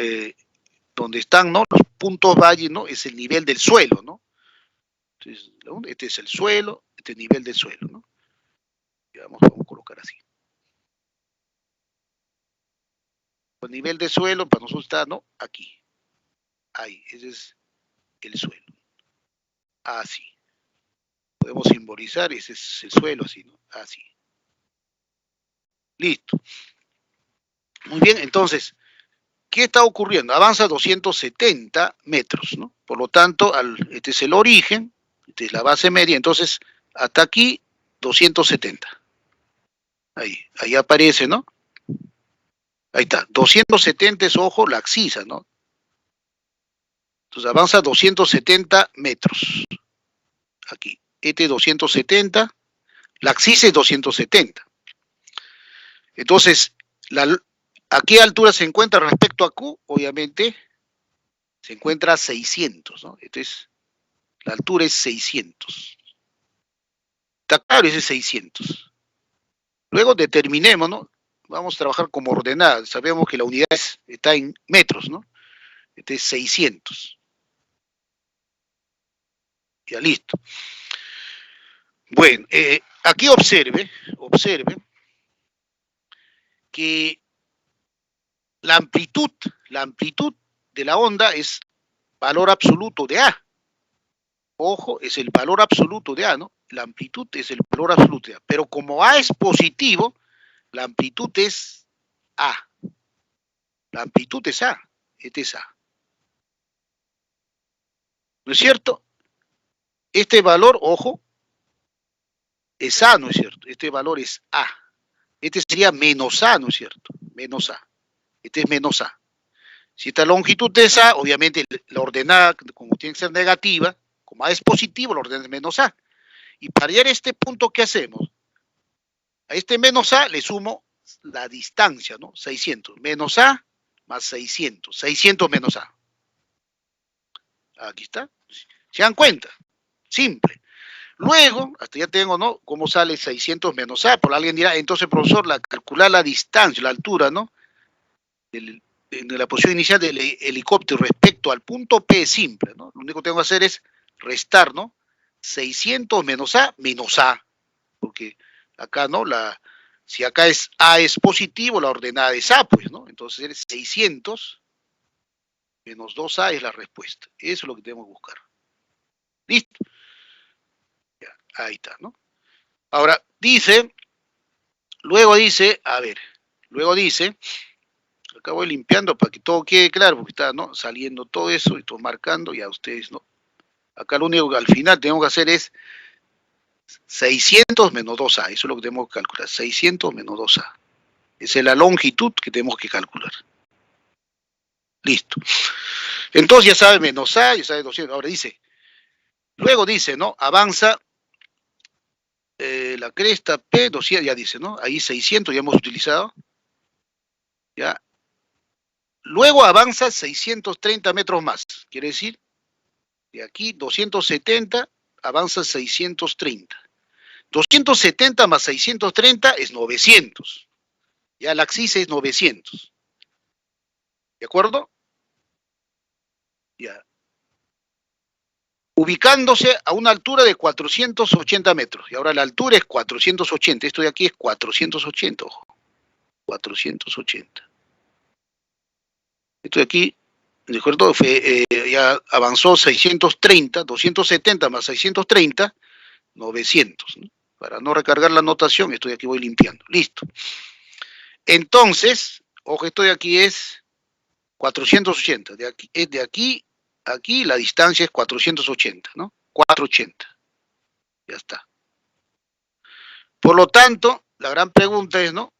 Donde están, ¿no? Los puntos valle, ¿no? Es el nivel del suelo, ¿no? Entonces, este es el suelo, este es el nivel del suelo, ¿no? Vamos a colocar así. El nivel de suelo para nosotros está, ¿no? Aquí. Ahí, ese es el suelo. Así. Podemos simbolizar, ese es el suelo, así, ¿no? Así. Listo. Muy bien, entonces, ¿qué está ocurriendo? Avanza 270 metros, ¿no? Por lo tanto, este es el origen, esta es la base media, entonces, hasta aquí, 270. Ahí aparece, ¿no? Ahí está, 270 es, ojo, la axis, ¿no? Entonces avanza 270 metros. aquí. Este es 270, la axis es 270. Entonces, ¿a qué altura se encuentra respecto a Q? Obviamente, se encuentra a 600, ¿no? Entonces, la altura es 600. Está claro, ese es 600. Luego determinemos, ¿no? Vamos a trabajar como ordenada. Sabemos que la unidad está en metros, ¿no? Este es 600. Ya listo. Bueno, aquí observe que la amplitud de la onda es valor absoluto de A. Ojo, es el valor absoluto de A, ¿no? La amplitud es el valor absoluto de A. Pero como A es positivo, la amplitud es A. La amplitud es A. Este es A. ¿No es cierto? Este valor, ojo, es A, ¿no es cierto? Este valor es A. Este sería menos A, ¿no es cierto? Menos A. Este es menos A. Si esta longitud es A, obviamente la ordenada, como tiene que ser negativa, como A es positivo, la ordenada es menos A. Y para hallar este punto, ¿qué hacemos? A este menos A le sumo la distancia, ¿no? 600. Menos A más 600. 600 menos A. Aquí está. ¿Se dan cuenta? Simple. Luego, hasta ya tengo, ¿no? ¿Cómo sale 600 menos A? Por alguien dirá, entonces, profesor, calcular la distancia, la altura, ¿no? En la posición inicial del helicóptero respecto al punto P es simple, ¿no? Lo único que tengo que hacer es restar, ¿no? 600 menos A, porque acá, ¿no? Si acá A es positivo, la ordenada es A, pues, ¿no? Entonces es 600 menos 2A es la respuesta. Eso es lo que tenemos que buscar. ¿Listo? Ya, ahí está, ¿no? Ahora, luego dice, acá voy limpiando para que todo quede claro, porque está, ¿no? Saliendo todo eso y todo marcando, ya ustedes, ¿no? Acá lo único que al final tenemos que hacer es 600 menos 2A, eso es lo que tenemos que calcular, 600 menos 2A. Esa es la longitud que tenemos que calcular. Listo. Entonces ya sabe menos A, ya sabe 200. Ahora luego dice, ¿no? Avanza la cresta P, 200, ya dice, ¿no? Ahí 600 ya hemos utilizado. Ya. Luego avanza 630 metros más. Quiere decir, de aquí 270 avanza 630. 270 más 630 es 900. Ya la axis es 900. ¿De acuerdo? Ya. Ubicándose a una altura de 480 metros. Y ahora la altura es 480. Esto de aquí es 480, ojo. 480. Esto de aquí, ¿de acuerdo? Ya avanzó 630, 270 más 630, 900. ¿No? Para no recargar la notación, esto de aquí voy limpiando. Listo. Entonces, ojo, esto de aquí es 480. De aquí aquí la distancia es 480, ¿no? 480. Ya está. Por lo tanto, la gran pregunta es, ¿no?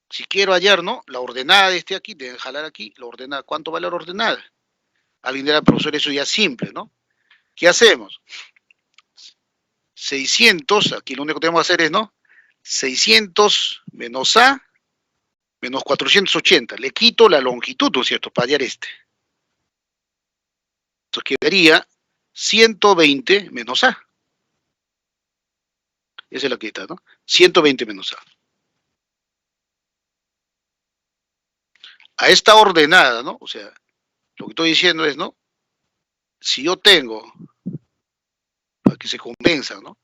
Si quiero hallar, ¿no? La ordenada de este aquí, deben jalar aquí, la ordenada. ¿Cuánto vale la ordenada? Alguien dirá, profesor, eso ya es simple, ¿no? ¿Qué hacemos? 600, aquí lo único que tenemos que hacer es, ¿no? 600 menos A menos 480. Le quito la longitud, ¿no es cierto? Para hallar este. Entonces quedaría 120 menos A. Esa es la que está, ¿no? 120 menos A. A esta ordenada, ¿no? O sea, lo que estoy diciendo es, ¿no? Si yo tengo, para que se convenza, ¿no?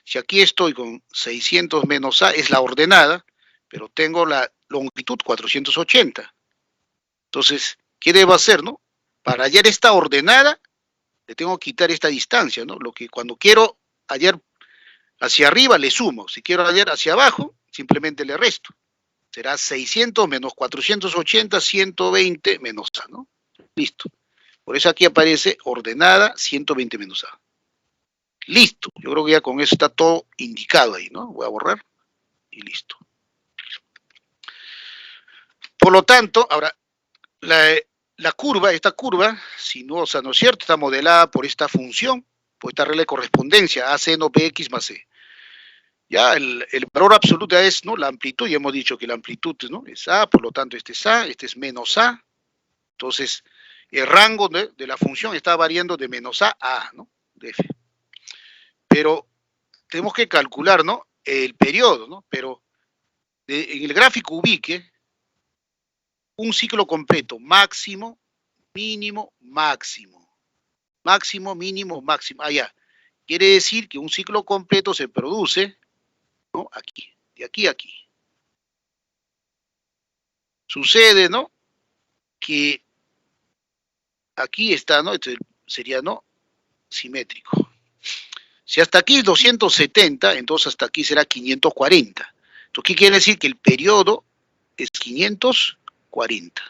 Si aquí estoy con 600 menos A, es la ordenada, pero tengo la longitud 480. Entonces, ¿qué debo hacer, no? Para hallar esta ordenada, le tengo que quitar esta distancia, ¿no? Lo que cuando quiero hallar hacia arriba, le sumo. Si quiero hallar hacia abajo, simplemente le resto. Será 600 menos 480, 120 menos A, ¿no? Listo. Por eso aquí aparece ordenada 120 menos A. Listo. Yo creo que ya con eso está todo indicado ahí, ¿no? Voy a borrar y listo. Por lo tanto, ahora, la curva, esta curva, sinuosa, ¿no es cierto?, está modelada por esta función, por esta regla de correspondencia, A seno Bx más C. Ya el valor absoluto es, ¿no?, la amplitud, ya hemos dicho que la amplitud, ¿no?, es A, por lo tanto este es A, este es menos A. Entonces, el rango de la función está variando de menos A a A, ¿no?, de F. Pero tenemos que calcular, ¿no?, el periodo, ¿no? Pero en el gráfico ubique un ciclo completo, máximo, mínimo, máximo. Máximo, mínimo, máximo. Ya. Quiere decir que un ciclo completo se produce, ¿no?, aquí, de aquí a aquí. Sucede, ¿no?, que aquí está, ¿no?, esto sería, ¿no?, simétrico. Si hasta aquí es 270, entonces hasta aquí será 540. Entonces, ¿qué quiere decir? Que el periodo es 540.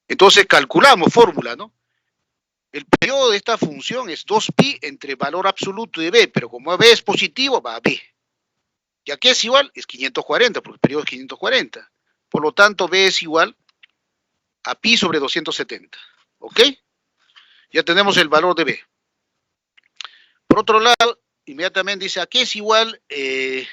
Entonces calculamos fórmula, ¿no? El periodo de esta función es 2pi entre valor absoluto de b, pero como b es positivo, va a b. ¿Y a qué es igual? Es 540, porque el periodo es 540. Por lo tanto, b es igual a pi sobre 270. ¿Ok? Ya tenemos el valor de b. Por otro lado, inmediatamente dice, ¿a qué es igual de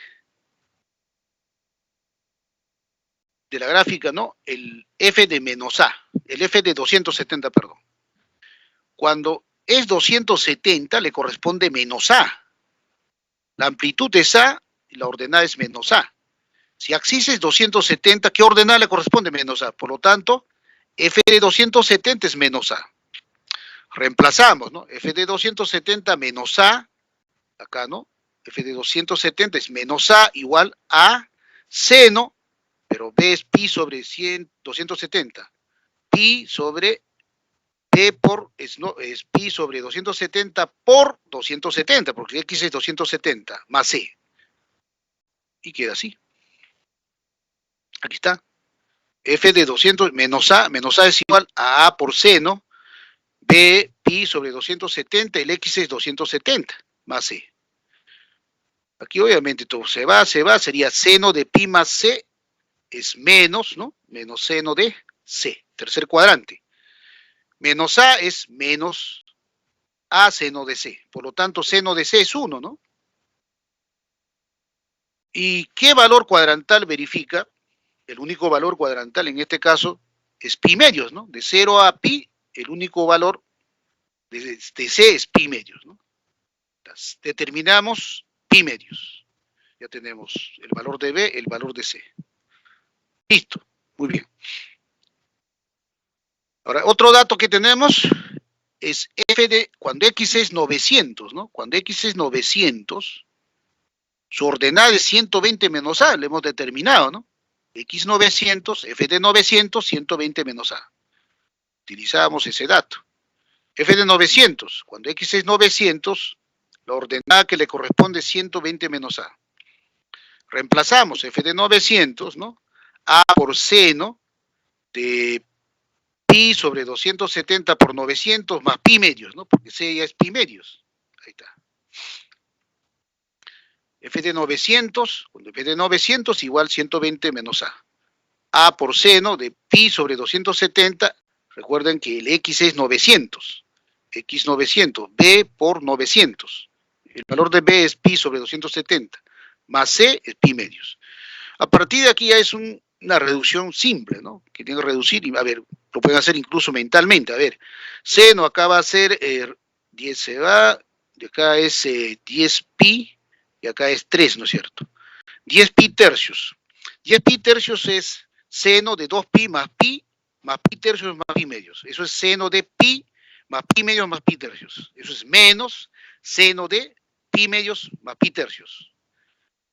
la gráfica, ¿no?, el f de menos a, el f de 270, perdón? Cuando es 270, le corresponde menos a. La amplitud es a y la ordenada es menos a. Si axis es 270, ¿qué ordenada le corresponde? Menos a. Por lo tanto, f de 270 es menos a. Reemplazamos, ¿no? F de 270 menos a, acá, ¿no? F de 270 es menos a igual a seno, pero b es pi sobre 270. Pi sobre p por, es pi sobre 270 por 270, porque x es 270, más c. Y queda así. Aquí está. F de 200 menos a es igual a por seno, b pi sobre 270, el x es 270, más c. Aquí obviamente todo se va, sería seno de pi más c es menos, ¿no? Menos seno de c, tercer cuadrante. Menos a es menos a seno de c. Por lo tanto, seno de c es 1, ¿no? ¿Y qué valor cuadrantal verifica? El único valor cuadrantal en este caso es pi medios, ¿no? De 0 a pi, el único valor de c es pi medios, ¿no? Entonces, determinamos pi medios. Ya tenemos el valor de b, el valor de c. Listo, muy bien. Ahora, otro dato que tenemos es f de, cuando x es 900, ¿no? Cuando x es 900, su ordenada es 120 menos a, lo hemos determinado, ¿no? X 900, f de 900, 120 menos a. Utilizamos ese dato. F de 900, cuando x es 900, la ordenada que le corresponde es 120 menos a. Reemplazamos f de 900, ¿no? A por seno de pi sobre 270 por 900 más pi medios, ¿no? Porque c ya es pi medios. Ahí está. F de 900, cuando f de 900 igual 120 menos a. A por seno de pi sobre 270, recuerden que el x es 900. X 900, b por 900. El valor de b es pi sobre 270, más c es pi medios. A partir de aquí ya es una reducción simple, ¿no? Que tiene que reducir, y a ver, lo pueden hacer incluso mentalmente. A ver, seno acá va a ser 10 se va, de acá es 10 pi, y acá es 3, ¿no es cierto? 10 pi tercios. 10 pi tercios es seno de 2 pi más pi tercios más pi medios. Eso es seno de pi más pi medios más pi tercios. Eso es menos seno de pi medios más pi tercios.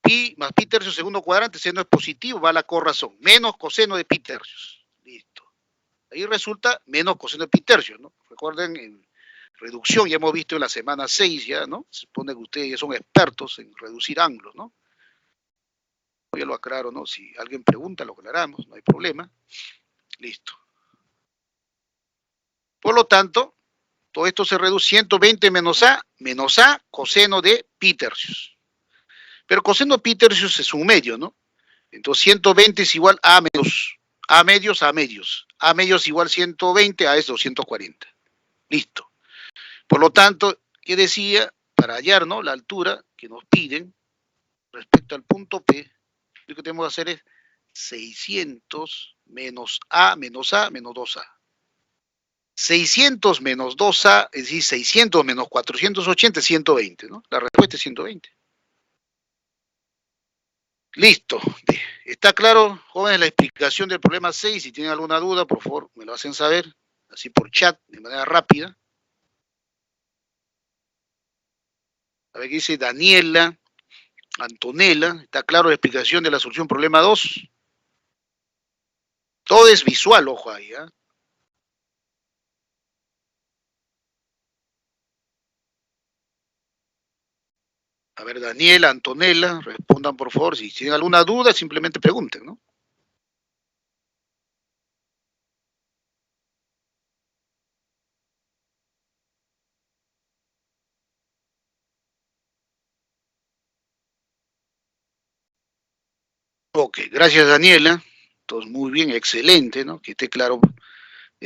Pi más pi tercios segundo cuadrante, seno es positivo, va a la corrazón. Menos coseno de pi tercios. Listo. Ahí resulta menos coseno de pi tercios, ¿no? Recuerden, en reducción ya hemos visto en la semana 6 ya, ¿no? Se supone que ustedes ya son expertos en reducir ángulos, ¿no? Yo lo aclaro, ¿no? Si alguien pregunta, lo aclaramos, no hay problema. Listo. Por lo tanto, todo esto se reduce 120 menos a coseno de pi tercios. Pero coseno de pi tercios es un medio, ¿no? Entonces 120 es igual a menos A medios, a medios. A medios igual 120, A es 240. Listo. Por lo tanto, ¿qué decía? Para hallar, ¿no?, la altura que nos piden respecto al punto P, lo que tenemos que hacer es 600 menos A menos 2A. 600 menos 2A, es decir, 600 menos 480 es 120, ¿no? La respuesta es 120. Listo. ¿Está claro, jóvenes, la explicación del problema 6? Si tienen alguna duda, por favor, me lo hacen saber, así por chat, de manera rápida. A ver qué dice Daniela, Antonella. ¿Está claro la explicación de la solución problema 2? Todo es visual, ojo ahí, ¿eh? A ver, Daniela, Antonella, respondan por favor. Si tienen alguna duda, simplemente pregunten, ¿no? Ok, gracias Daniela. Entonces, muy bien, excelente, ¿no? Que esté claro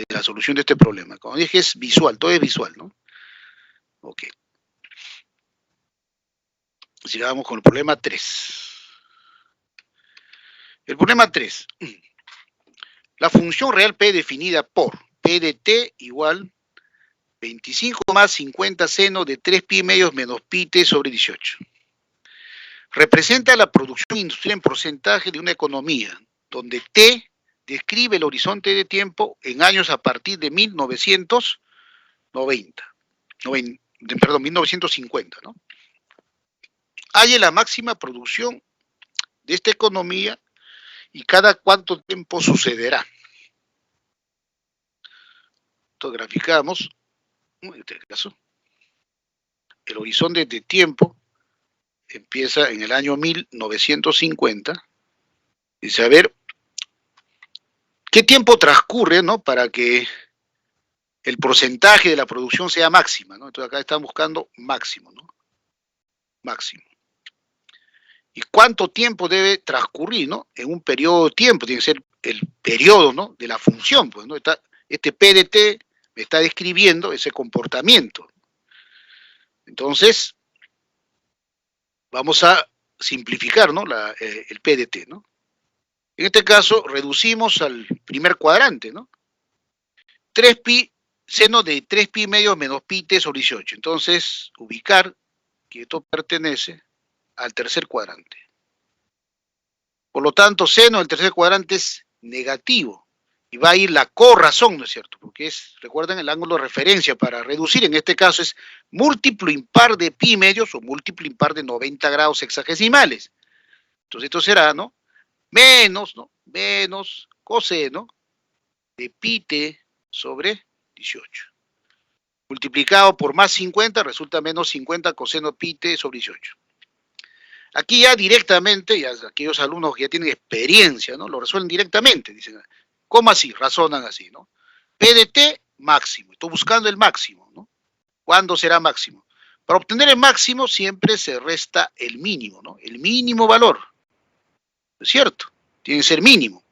la solución de este problema. Como dije, es visual, todo es visual, ¿no? Ok. Sigamos con el problema 3. El problema 3. La función real P definida por P de T igual 25 más 50 seno de 3 pi medios menos pi t sobre 18. Representa la producción industrial en porcentaje de una economía, donde T describe el horizonte de tiempo en años a partir de 1950, ¿no? Halle la máxima producción de esta economía y cada cuánto tiempo sucederá. Entonces graficamos, en este caso, el horizonte de tiempo empieza en el año 1950. Dice, a ver, ¿qué tiempo transcurre, ¿no?, para que el porcentaje de la producción sea máxima, ¿no? Entonces acá están buscando máximo, ¿no? Máximo. ¿Y cuánto tiempo debe transcurrir, ¿no? En un periodo de tiempo, tiene que ser el periodo, ¿no?, de la función, pues, ¿no? Este PDT me está describiendo ese comportamiento. Entonces, vamos a simplificar, ¿no?, el PDT, ¿no? En este caso, reducimos al primer cuadrante, ¿no? 3pi, seno de 3 pi medio menos pi t sobre 18. Entonces, ubicar que esto pertenece al tercer cuadrante. Por lo tanto, seno del tercer cuadrante es negativo. Y va a ir la corrazón, ¿no es cierto? Porque es, recuerden, el ángulo de referencia para reducir, en este caso es múltiplo impar de pi medios o múltiplo impar de 90 grados hexagesimales. Entonces esto será, ¿no?, menos, ¿no?, menos coseno de pi t sobre 18. Multiplicado por más 50 resulta menos 50 coseno pi t sobre 18. Aquí ya directamente, ya aquellos alumnos que ya tienen experiencia, ¿no?, lo resuelven directamente. Dicen, ¿cómo así? Razonan así, ¿no? P de t máximo. Estoy buscando el máximo, ¿no? ¿Cuándo será máximo? Para obtener el máximo siempre se resta el mínimo, ¿no? El mínimo valor. ¿Es cierto? Tiene que ser mínimo.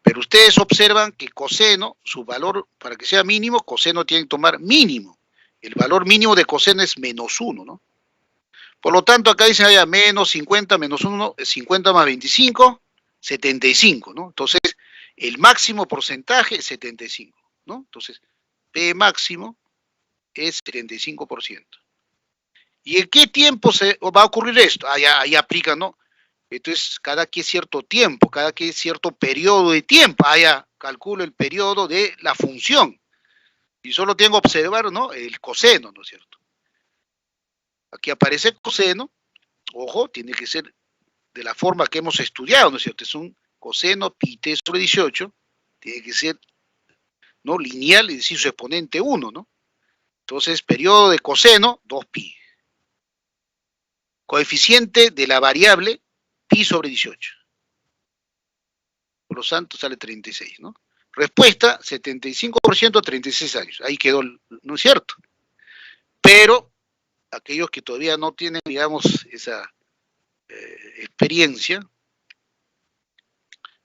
Pero ustedes observan que coseno, su valor, para que sea mínimo, coseno tiene que tomar mínimo. El valor mínimo de coseno es menos 1, ¿no? Por lo tanto, acá dicen, allá, menos 50 menos 1, 50 más 25, 75, ¿no? Entonces, el máximo porcentaje es 75, ¿no? Entonces, P máximo es 75%. ¿Y en qué tiempo se va a ocurrir esto? Ahí aplica, ¿no? Entonces, cada que cierto tiempo, cada que cierto periodo de tiempo, allá calculo el periodo de la función. Y solo tengo que observar, ¿no?, el coseno, ¿no es cierto? Aquí aparece el coseno, ojo, tiene que ser de la forma que hemos estudiado, ¿no es cierto? Es un coseno pi t sobre 18, tiene que ser, ¿no?, lineal, es decir, su exponente 1, ¿no? Entonces, periodo de coseno, 2pi. Coeficiente de la variable, pi sobre 18. Por lo tanto, sale 36, ¿no? Respuesta, 75% a 36 años. Ahí quedó, ¿no es cierto? Pero aquellos que todavía no tienen, digamos, esa experiencia,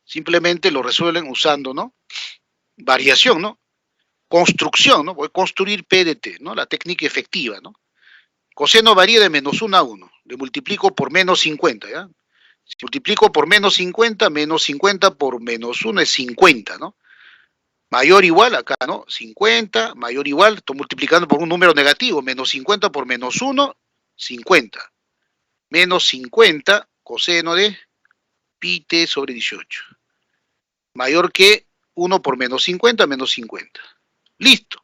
Simplemente lo resuelven usando, ¿no? Variación, ¿no? Construcción, ¿no? Voy a construir P de T, ¿no? La técnica efectiva, ¿no? Coseno varía de -1 a 1. Le multiplico por -50, ¿ya? Si multiplico por -50 por -1 es 50, ¿no? Mayor o igual, acá, ¿no? 50, mayor o igual, estoy multiplicando por un número negativo, -50 por -1, 50. -50 coseno de pi t sobre 18. Mayor que 1 por -50, -50. Listo.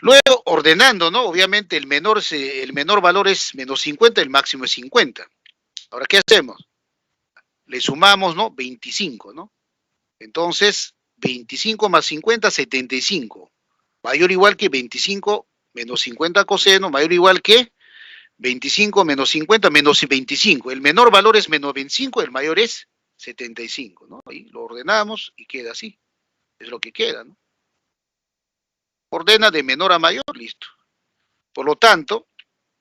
Luego, ordenando, ¿no? Obviamente el menor valor es -50, el máximo es 50. Ahora, ¿qué hacemos? Le sumamos, ¿no? 25, ¿no? Entonces, 25 más 50, 75. Mayor o igual que 25 menos 50 coseno, mayor o igual que 25 menos 50 menos 25. El menor valor es menos 25, el mayor es 75, ¿no? Ahí lo ordenamos y queda así. Es lo que queda, ¿no? Ordena de menor a mayor, listo. Por lo tanto,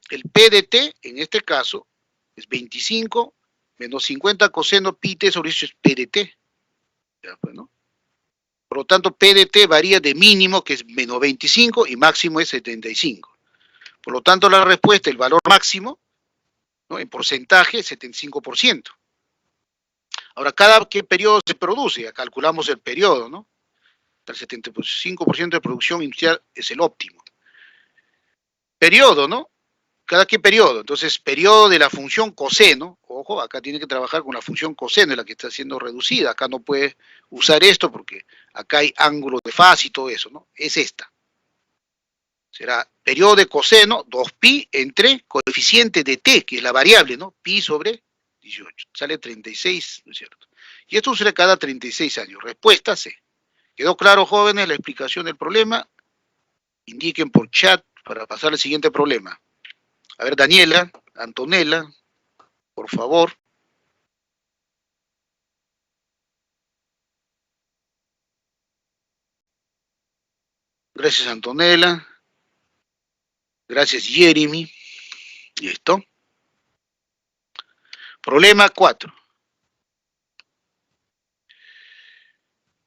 el P de T, en este caso, es 25 menos 50 coseno pi t sobre eso es P de T. Ya, pues, ¿no? Por lo tanto, P de T varía de mínimo, que es menos 25, y máximo es 75. Por lo tanto, la respuesta, el valor máximo, ¿no? En porcentaje, es 75%. Ahora, ¿qué periodo se produce? Ya calculamos el periodo, ¿no? El 75% de producción industrial es el óptimo. Periodo, ¿no? ¿Cada qué periodo? Entonces, periodo de la función coseno, ojo, acá tiene que trabajar con la función coseno, es la que está siendo reducida, acá no puede usar esto porque acá hay ángulos de fase y todo eso, ¿no? Es esta. Será periodo de coseno, 2pi entre coeficiente de t, que es la variable, ¿no? Pi sobre 18, sale 36, ¿no es cierto? Y esto será cada 36 años. Respuesta C. ¿Quedó claro, jóvenes, la explicación del problema? Indiquen por chat para pasar al siguiente problema. A ver, Daniela, Antonella, por favor. Gracias, Antonella. Gracias, Jeremy. Listo. Problema 4.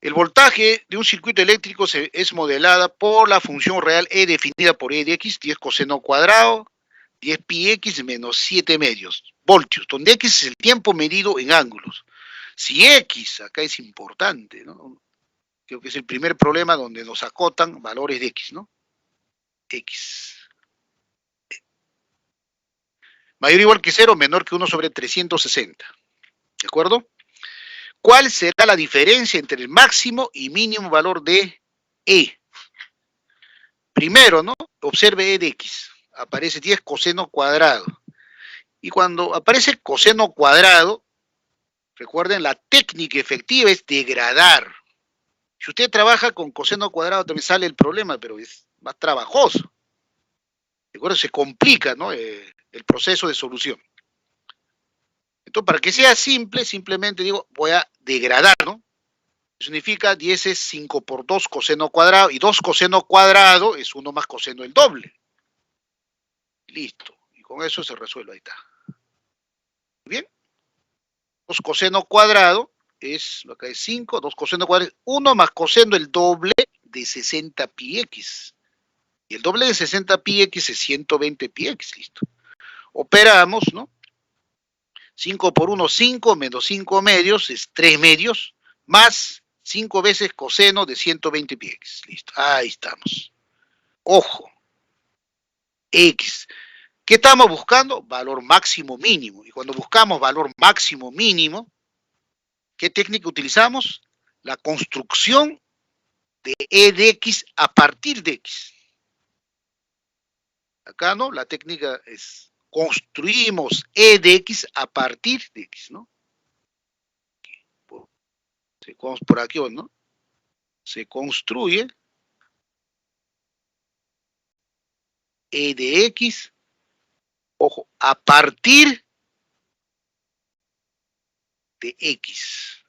El voltaje de un circuito eléctrico es modelada por la función real E definida por E de X, 10 coseno cuadrado, 10 pi X menos 7 medios, voltios, donde X es el tiempo medido en ángulos. Si X, acá es importante, ¿no? Creo que es el primer problema donde nos acotan valores de X, ¿no? X. Mayor o igual que 0, menor que 1 sobre 360. ¿De acuerdo? ¿Cuál será la diferencia entre el máximo y mínimo valor de E? Primero, ¿no? Observe E de X. Aparece 10 coseno cuadrado. Y cuando aparece coseno cuadrado, recuerden, la técnica efectiva es degradar. Si usted trabaja con coseno cuadrado también sale el problema, pero es más trabajoso. ¿De acuerdo? Se complica, ¿no? El proceso de solución. Entonces, para que sea simple, simplemente digo, voy a degradar, ¿no? Significa 10 es 5 por 2 coseno cuadrado, y 2 coseno cuadrado es 1 más coseno el doble. Listo. Y con eso se resuelve, ahí está. Bien. 2 coseno cuadrado es, acá es 5, 2 coseno cuadrado es 1 más coseno el doble de 60 pi x. Y el doble de 60 pi x es 120 pi x, listo. Operamos, ¿no? 5 por 1, 5, menos 5 medios es 3 medios, más 5 veces coseno de 120 pi x. Listo, ahí estamos. Ojo, X. ¿Qué estamos buscando? Valor máximo mínimo. Y cuando buscamos valor máximo mínimo, ¿qué técnica utilizamos? La construcción de E de X a partir de X. Acá, ¿no? La técnica es construimos E de X a partir de X, ¿no? Por aquí, ¿no? Se construye E de X, ojo, a partir de X.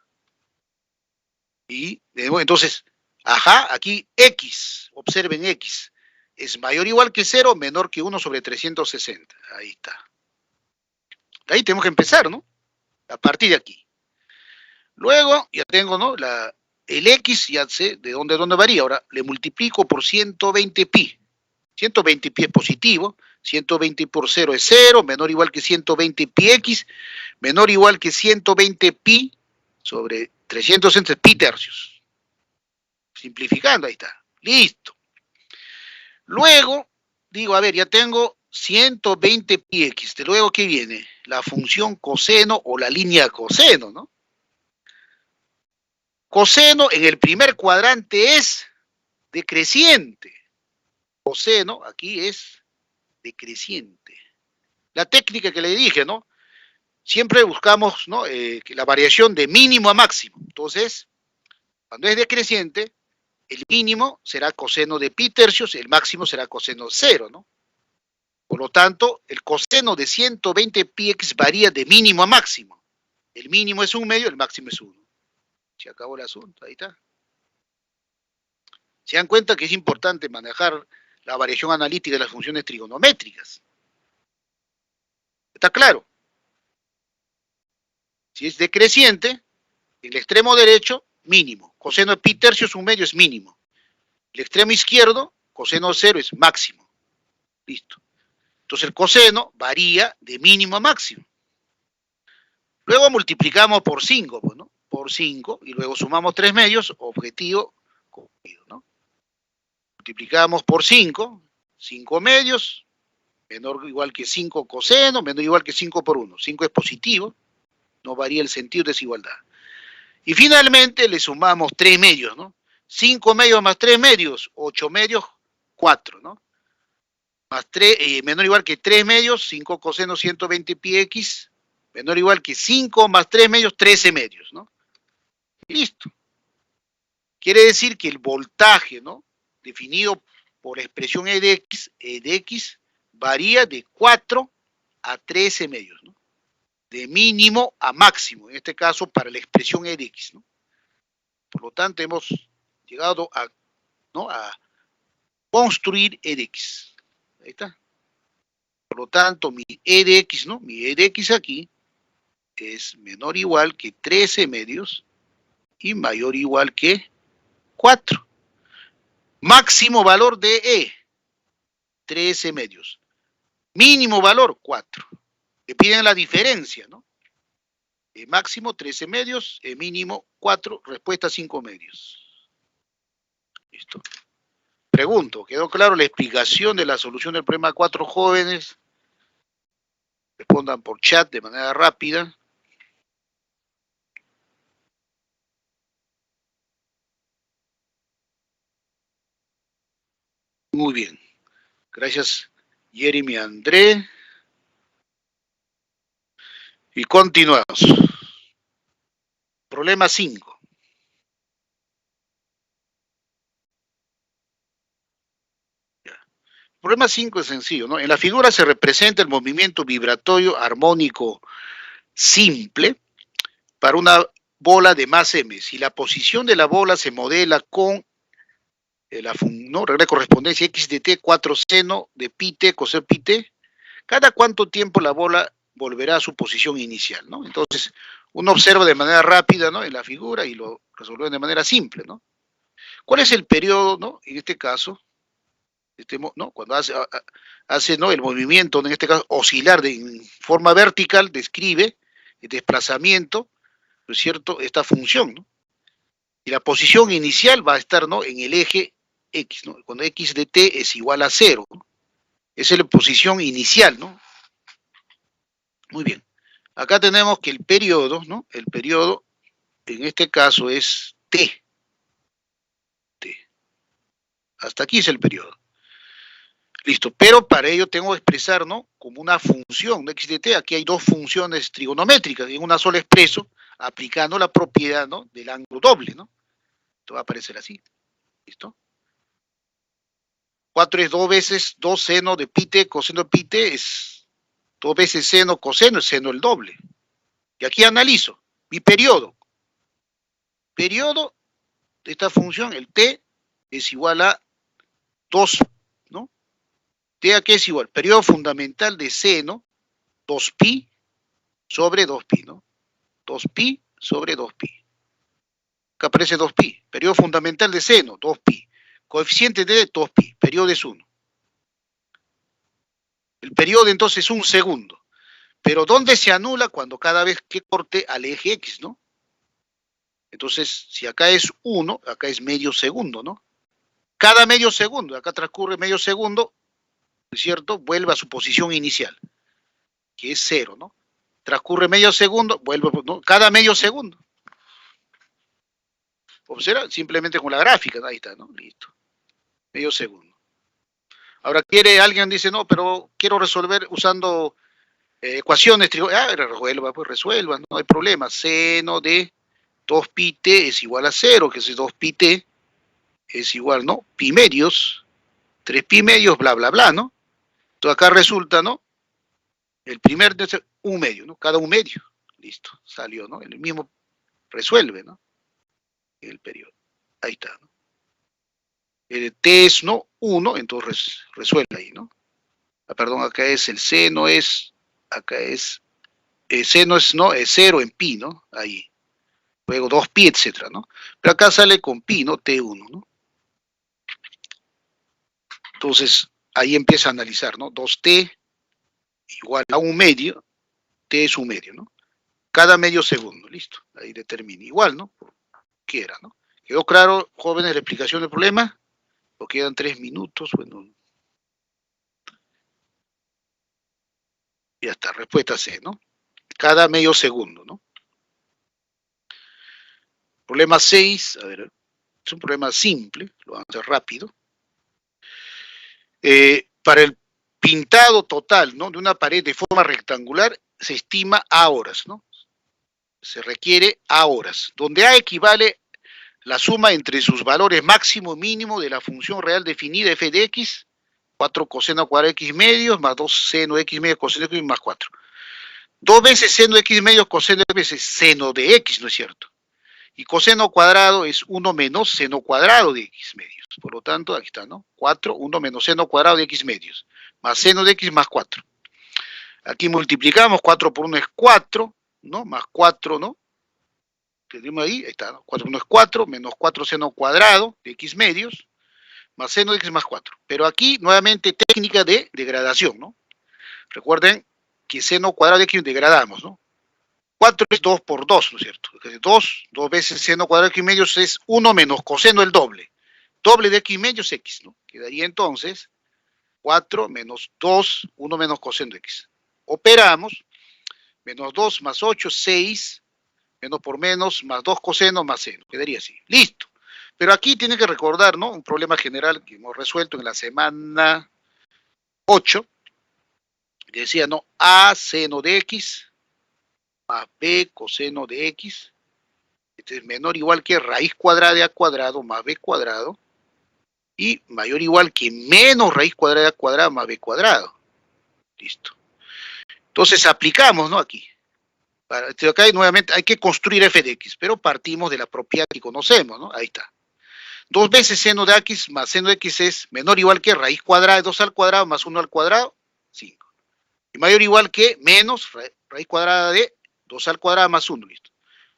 Y entonces, ajá, aquí X, observen X, es mayor o igual que 0, menor que 1 sobre 360. Ahí está. De ahí tenemos que empezar, ¿no? A partir de aquí. Luego ya tengo, ¿no? El X ya sé de dónde varía. Ahora le multiplico por 120 pi. 120 pi es positivo, 120 por 0 es 0, menor o igual que 120 pi X, menor o igual que 120 pi sobre 360 pi tercios. Simplificando, ahí está. Listo. Luego, digo, a ver, ya tengo 120 pi X. De luego, ¿qué viene? La función coseno o la línea coseno, ¿no? Coseno en el primer cuadrante es decreciente. Coseno aquí es decreciente. La técnica que le dije, ¿no? Siempre buscamos, ¿no? La variación de mínimo a máximo. Entonces, cuando es decreciente, el mínimo será coseno de pi tercios, el máximo será coseno cero, ¿no? Por lo tanto, el coseno de 120 pi x varía de mínimo a máximo. El mínimo es 1/2, el máximo es 1. Se acabó el asunto, ahí está. Se dan cuenta que es importante manejar la variación analítica de las funciones trigonométricas. ¿Está claro? Si es decreciente, el extremo derecho, mínimo. Coseno de pi tercios, 1/2 es mínimo. El extremo izquierdo, coseno cero es máximo. Listo. Entonces el coseno varía de mínimo a máximo. Luego multiplicamos por 5, pues, ¿no? Por 5, y luego sumamos 3 medios, objetivo cumplido, ¿no? Multiplicamos por 5, 5 medios, menor o igual que 5 coseno, menor o igual que 5 por 1. 5 es positivo, no varía el sentido de desigualdad. Y finalmente le sumamos 3 medios, ¿no? 5 medios más 3 medios, 8 medios, 4, ¿no? Más 3, menor o igual que 3 medios, 5 coseno 120 pi x, menor o igual que 5 más 3 medios, 13 medios, ¿no? Listo. Quiere decir que el voltaje, ¿no? Definido por la expresión E de X varía de 4 a 13 medios, ¿no? De mínimo a máximo, en este caso para la expresión E de X, ¿no? Por lo tanto, hemos llegado a, ¿no? A construir E de X. Ahí está. Por lo tanto, mi E de X, ¿no? Mi E de X aquí es menor o igual que 13 medios y mayor o igual que 4. Máximo valor de E, 13 medios. Mínimo valor, 4. Le piden la diferencia, ¿no? E máximo 13 medios, E mínimo 4, respuesta 5 medios. Listo. Pregunto, ¿quedó claro la explicación de la solución del problema 4 jóvenes? Respondan por chat de manera rápida. Muy bien. Gracias, Jeremy André. Y continuamos. Problema 5. Problema 5 es sencillo, ¿no? En la figura se representa el movimiento vibratorio armónico simple para una bola de masa m. Si la posición de la bola se modela con la regla de correspondencia x de t, 4 seno de pi t, coseno pi t, cada cuánto tiempo la bola volverá a su posición inicial, ¿no? Entonces, uno observa de manera rápida, ¿no? En la figura y lo resuelve de manera simple, ¿no? ¿Cuál es el periodo, ¿no? En este caso, ¿no? Cuando hace ¿no? el movimiento, en este caso oscilar en forma vertical, describe el desplazamiento, ¿no es cierto?, esta función, ¿no? Y la posición inicial va a estar, ¿no?, en el eje X, ¿no? Cuando X de t es igual a 0, ¿no? Esa es la posición inicial, ¿no? Muy bien. Acá tenemos que el periodo, ¿no? El periodo, en este caso, es t. Hasta aquí es el periodo. Listo, pero para ello tengo que expresar, ¿no?, como una función, ¿no? X de t, aquí hay dos funciones trigonométricas, en una sola expreso, aplicando la propiedad, ¿no?, del ángulo doble, ¿no? Esto va a aparecer así, ¿listo? 4 es 2 veces 2 seno de pi t, coseno de pi t es 2 veces seno, coseno, es seno el doble. Y aquí analizo mi periodo. Periodo de esta función, el t, es igual a 2, ¿no? T a qué es igual, periodo fundamental de seno, 2pi sobre 2pi, ¿no? 2pi sobre 2pi. Acá aparece 2pi. Periodo fundamental de seno, 2pi. Coeficiente de 2pi. Periodo es 1. El periodo entonces es 1 segundo. Pero ¿dónde se anula? Cuando cada vez que corte al eje X, ¿no? Entonces, si acá es 1, acá es medio segundo, ¿no? Cada medio segundo, acá transcurre medio segundo, ¿cierto? Vuelve a su posición inicial, que es 0, ¿no? Transcurre medio segundo, vuelve, ¿no? Cada medio segundo. Observa simplemente con la gráfica, ahí está, ¿no? Listo. Medio segundo. Ahora alguien dice, no, pero quiero resolver usando ecuaciones, resuelva, pues resuelva, no hay problema. Seno de 2pi t es igual a 0, que es 2pi t es igual, ¿no? Pi medios, 3pi medios, bla, bla, bla, ¿no? Entonces acá resulta, ¿no? El primer es 1 medio, ¿no? Cada 1 medio. Listo, salió, ¿no? El mismo resuelve, ¿no? El periodo. Ahí está, ¿no? El t es, ¿no? 1, entonces resuelve ahí, ¿no? Perdón, acá es el seno es, acá es, el seno es, ¿no? Es 0 en pi, ¿no? Ahí. Luego 2pi, etcétera, ¿no? Pero acá sale con pi, ¿no? T1, ¿no? Entonces, ahí empieza a analizar, ¿no? 2t igual a 1 medio, t es 1 medio, ¿no? Cada medio segundo, listo. Ahí determina. Igual, ¿no? Por quiera, ¿no? ¿Quedó claro, jóvenes, la explicación del problema? ¿O quedan 3 minutos? Bueno. Ya está, respuesta C, ¿no? Cada medio segundo, ¿no? Problema 6, a ver, es un problema simple, lo vamos a hacer rápido. Para el pintado total, ¿no? De una pared de forma rectangular se estima a horas, ¿no? Se requiere a horas, donde A equivale la suma entre sus valores máximo y mínimo de la función real definida f de x, 4 coseno cuadrado x medios, más 2 seno x medios coseno x más 4. 2 veces seno x medios coseno x es seno de x, ¿no es cierto? Y coseno cuadrado es 1 menos seno cuadrado de x medios. Por lo tanto, aquí está, ¿no? 4, 1 menos seno cuadrado de x medios, más seno de x más 4. Aquí multiplicamos, 4 por 1 es 4, ¿no? Más 4, ¿no? Tenemos ahí está, ¿no? 4 por 1 es 4, menos 4 seno cuadrado de x medios, más seno de x más 4. Pero aquí, nuevamente, técnica de degradación, ¿no? Recuerden que seno cuadrado de x degradamos, ¿no? 4 es 2 por 2, ¿no es cierto? 2 veces seno cuadrado de x medios es 1 menos coseno el doble. Doble de x medios es x, ¿no? Quedaría entonces 4 menos 2, 1 menos coseno de x. Operamos, menos 2 más 8, 6, menos por menos, más 2 coseno más seno. Quedaría así. Listo. Pero aquí tienen que recordar, ¿no? Un problema general que hemos resuelto en la semana 8. Que decía, ¿no? A seno de x más b coseno de x. Este es menor o igual que raíz cuadrada de a cuadrado más b cuadrado. Y mayor o igual que menos raíz cuadrada de a cuadrado más b cuadrado. Listo. Entonces aplicamos, ¿no? Aquí. Acá nuevamente hay que construir f de x, pero partimos de la propiedad que conocemos, ¿no? Ahí está. 2 veces seno de x más seno de x es menor o igual que raíz cuadrada de 2 al cuadrado más 1 al cuadrado, 5. Y mayor o igual que menos raíz cuadrada de 2 al cuadrado más 1, listo.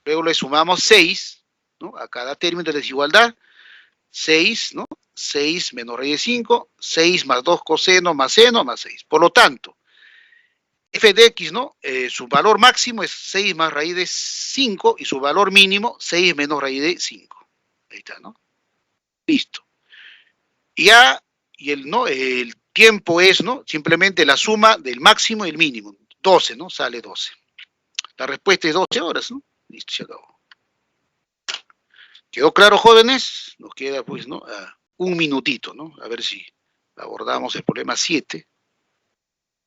Luego le sumamos 6, ¿no? A cada término de desigualdad, 6, ¿no? 6 menos raíz de 5, 6 más 2 coseno más seno más 6. Por lo tanto, f de x, ¿no? Su valor máximo es 6 más raíz de 5 y su valor mínimo 6 menos raíz de 5. Ahí está, ¿no? Listo. Ya, y el tiempo es, ¿no? Simplemente la suma del máximo y el mínimo. 12, ¿no? Sale 12. La respuesta es 12 horas, ¿no? Listo, se acabó. ¿Quedó claro, jóvenes? Nos queda, pues, ¿no? Un minutito, ¿no? A ver si abordamos el problema 7.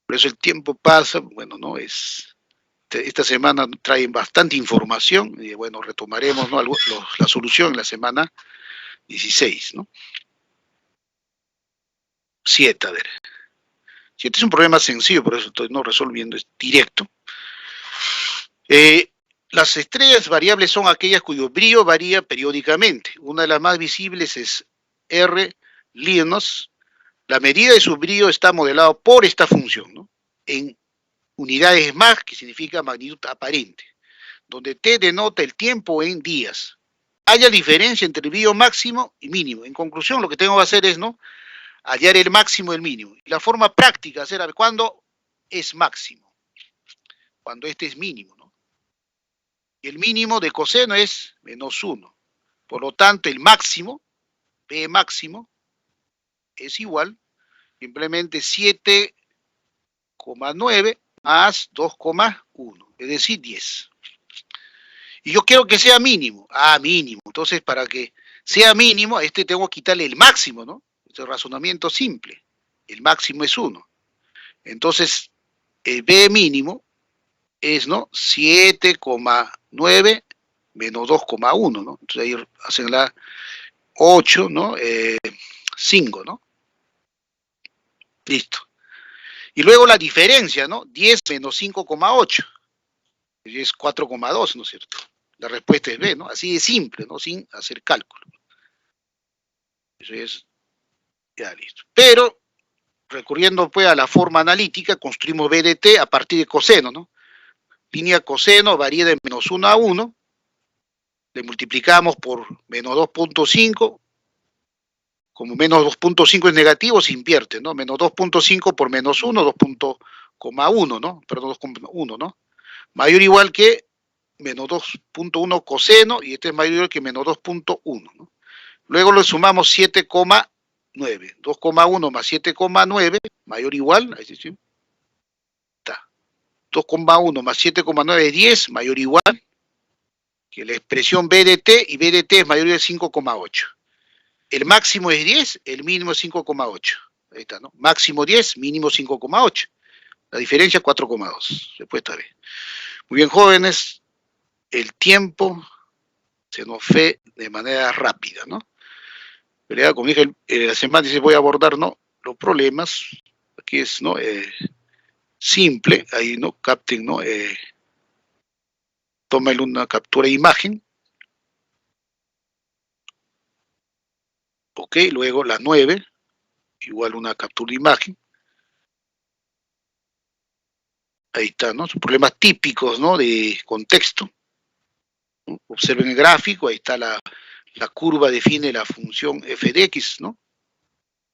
Por eso el tiempo pasa, bueno, ¿no? Esta semana traen bastante información y, bueno, retomaremos, ¿no? La solución en la semana 16, ¿no? 7, a ver. 7 es un problema sencillo, por eso estoy no resolviendo, es directo. Las estrellas variables son aquellas cuyo brillo varía periódicamente. Una de las más visibles es R Lynos. La medida de su brillo está modelado por esta función, ¿no? En unidades Mach, que significa magnitud aparente, donde T denota el tiempo en días. haya diferencia entre el brillo máximo y mínimo. En conclusión, lo que tengo que hacer es, ¿no?, hallar el máximo y el mínimo. Y la forma práctica de hacer, a ver, ¿cuándo es máximo? Cuando este es mínimo, ¿no? Y el mínimo de coseno es -1. Por lo tanto, el máximo, B máximo, es igual simplemente 7,9 más 2,1, es decir, 10. Y yo quiero que sea mínimo. Ah, mínimo. Entonces, para que sea mínimo, a este tengo que quitarle el máximo, ¿no? Este es razonamiento simple. El máximo es 1. Entonces, el B mínimo es, ¿no?, 7,9 menos 2,1, ¿no? Entonces ahí hacen la 8, ¿no? 5, ¿no? Listo. Y luego la diferencia, ¿no? 10 menos 5,8. Es 4,2, ¿no es cierto? La respuesta es B, ¿no? Así de simple, ¿no? Sin hacer cálculo. Eso es, ya listo. Pero, recurriendo pues a la forma analítica, construimos B de T a partir de coseno, ¿no? Línea coseno varía de -1 a 1, le multiplicamos por menos 2,5, como menos 2,5 es negativo, se invierte, ¿no? Menos 2,5 por -1, 2,1, ¿no? Perdón, 2,1, ¿no? Mayor o igual que menos 2,1 coseno, y este es mayor o igual que menos 2,1, ¿no? Luego lo sumamos 7,9. 2,1 más 7,9, mayor o igual, ahí sí, está. 2,1 más 7,9 es 10, mayor o igual que la expresión B de T, y B de T es mayor o igual que 5,8. El máximo es 10, el mínimo es 5,8. Ahí está, ¿no? Máximo 10, mínimo 5,8. La diferencia es 4,2. Respuesta B. Muy bien, jóvenes, el tiempo se nos fue de manera rápida, ¿no? Pero ya, como dije, la semana dice, voy a abordar, ¿no?, los problemas. Aquí es, ¿no?, simple, ahí, ¿no?, capten, ¿no?, tómale una captura de imagen. Ok, luego la 9, igual una captura de imagen. Ahí está, ¿no? Son problemas típicos, ¿no?, de contexto, ¿no? Observen el gráfico, ahí está la curva, define la función f de x, ¿no?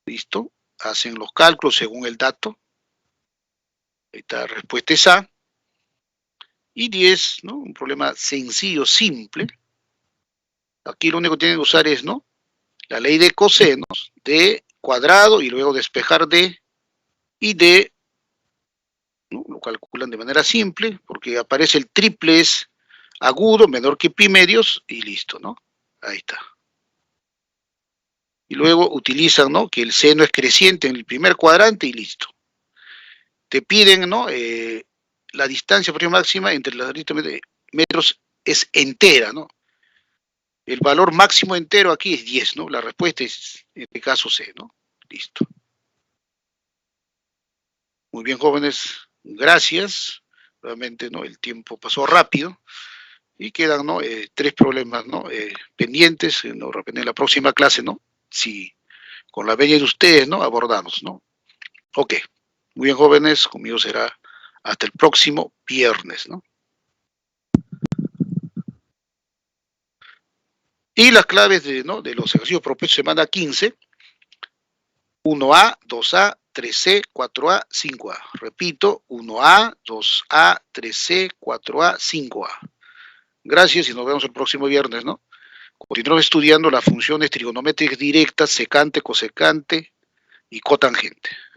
Listo, hacen los cálculos según el dato. Ahí está, la respuesta es A. Y 10, ¿no? Un problema sencillo, simple. Aquí lo único que tienen que usar es, ¿no?, la ley de cosenos, D cuadrado, y luego despejar D, y D, ¿no?, lo calculan de manera simple, porque aparece el triple es agudo, menor que pi medios, y listo, ¿no? Ahí está. Y luego utilizan, ¿no?, que el seno es creciente en el primer cuadrante, y listo. Te piden, ¿no?, la distancia máxima entre los metros es entera, ¿no? El valor máximo entero aquí es 10, ¿no? La respuesta es, en este caso, C, ¿no? Listo. Muy bien, jóvenes, gracias. Realmente, ¿no?, el tiempo pasó rápido y quedan, ¿no?, 3 problemas, ¿no?, pendientes. ¿No?, en la próxima clase, ¿no?, si con la bella de ustedes, ¿no?, abordamos, ¿no? Ok. Muy bien, jóvenes, conmigo será hasta el próximo viernes, ¿no? Y las claves de, ¿no?, de los ejercicios propuestos semana 15, 1A, 2A, 3C, 4A, 5A. Repito, 1A, 2A, 3C, 4A, 5A. Gracias y nos vemos el próximo viernes, ¿no? Continuamos estudiando las funciones trigonométricas directas, secante, cosecante y cotangente.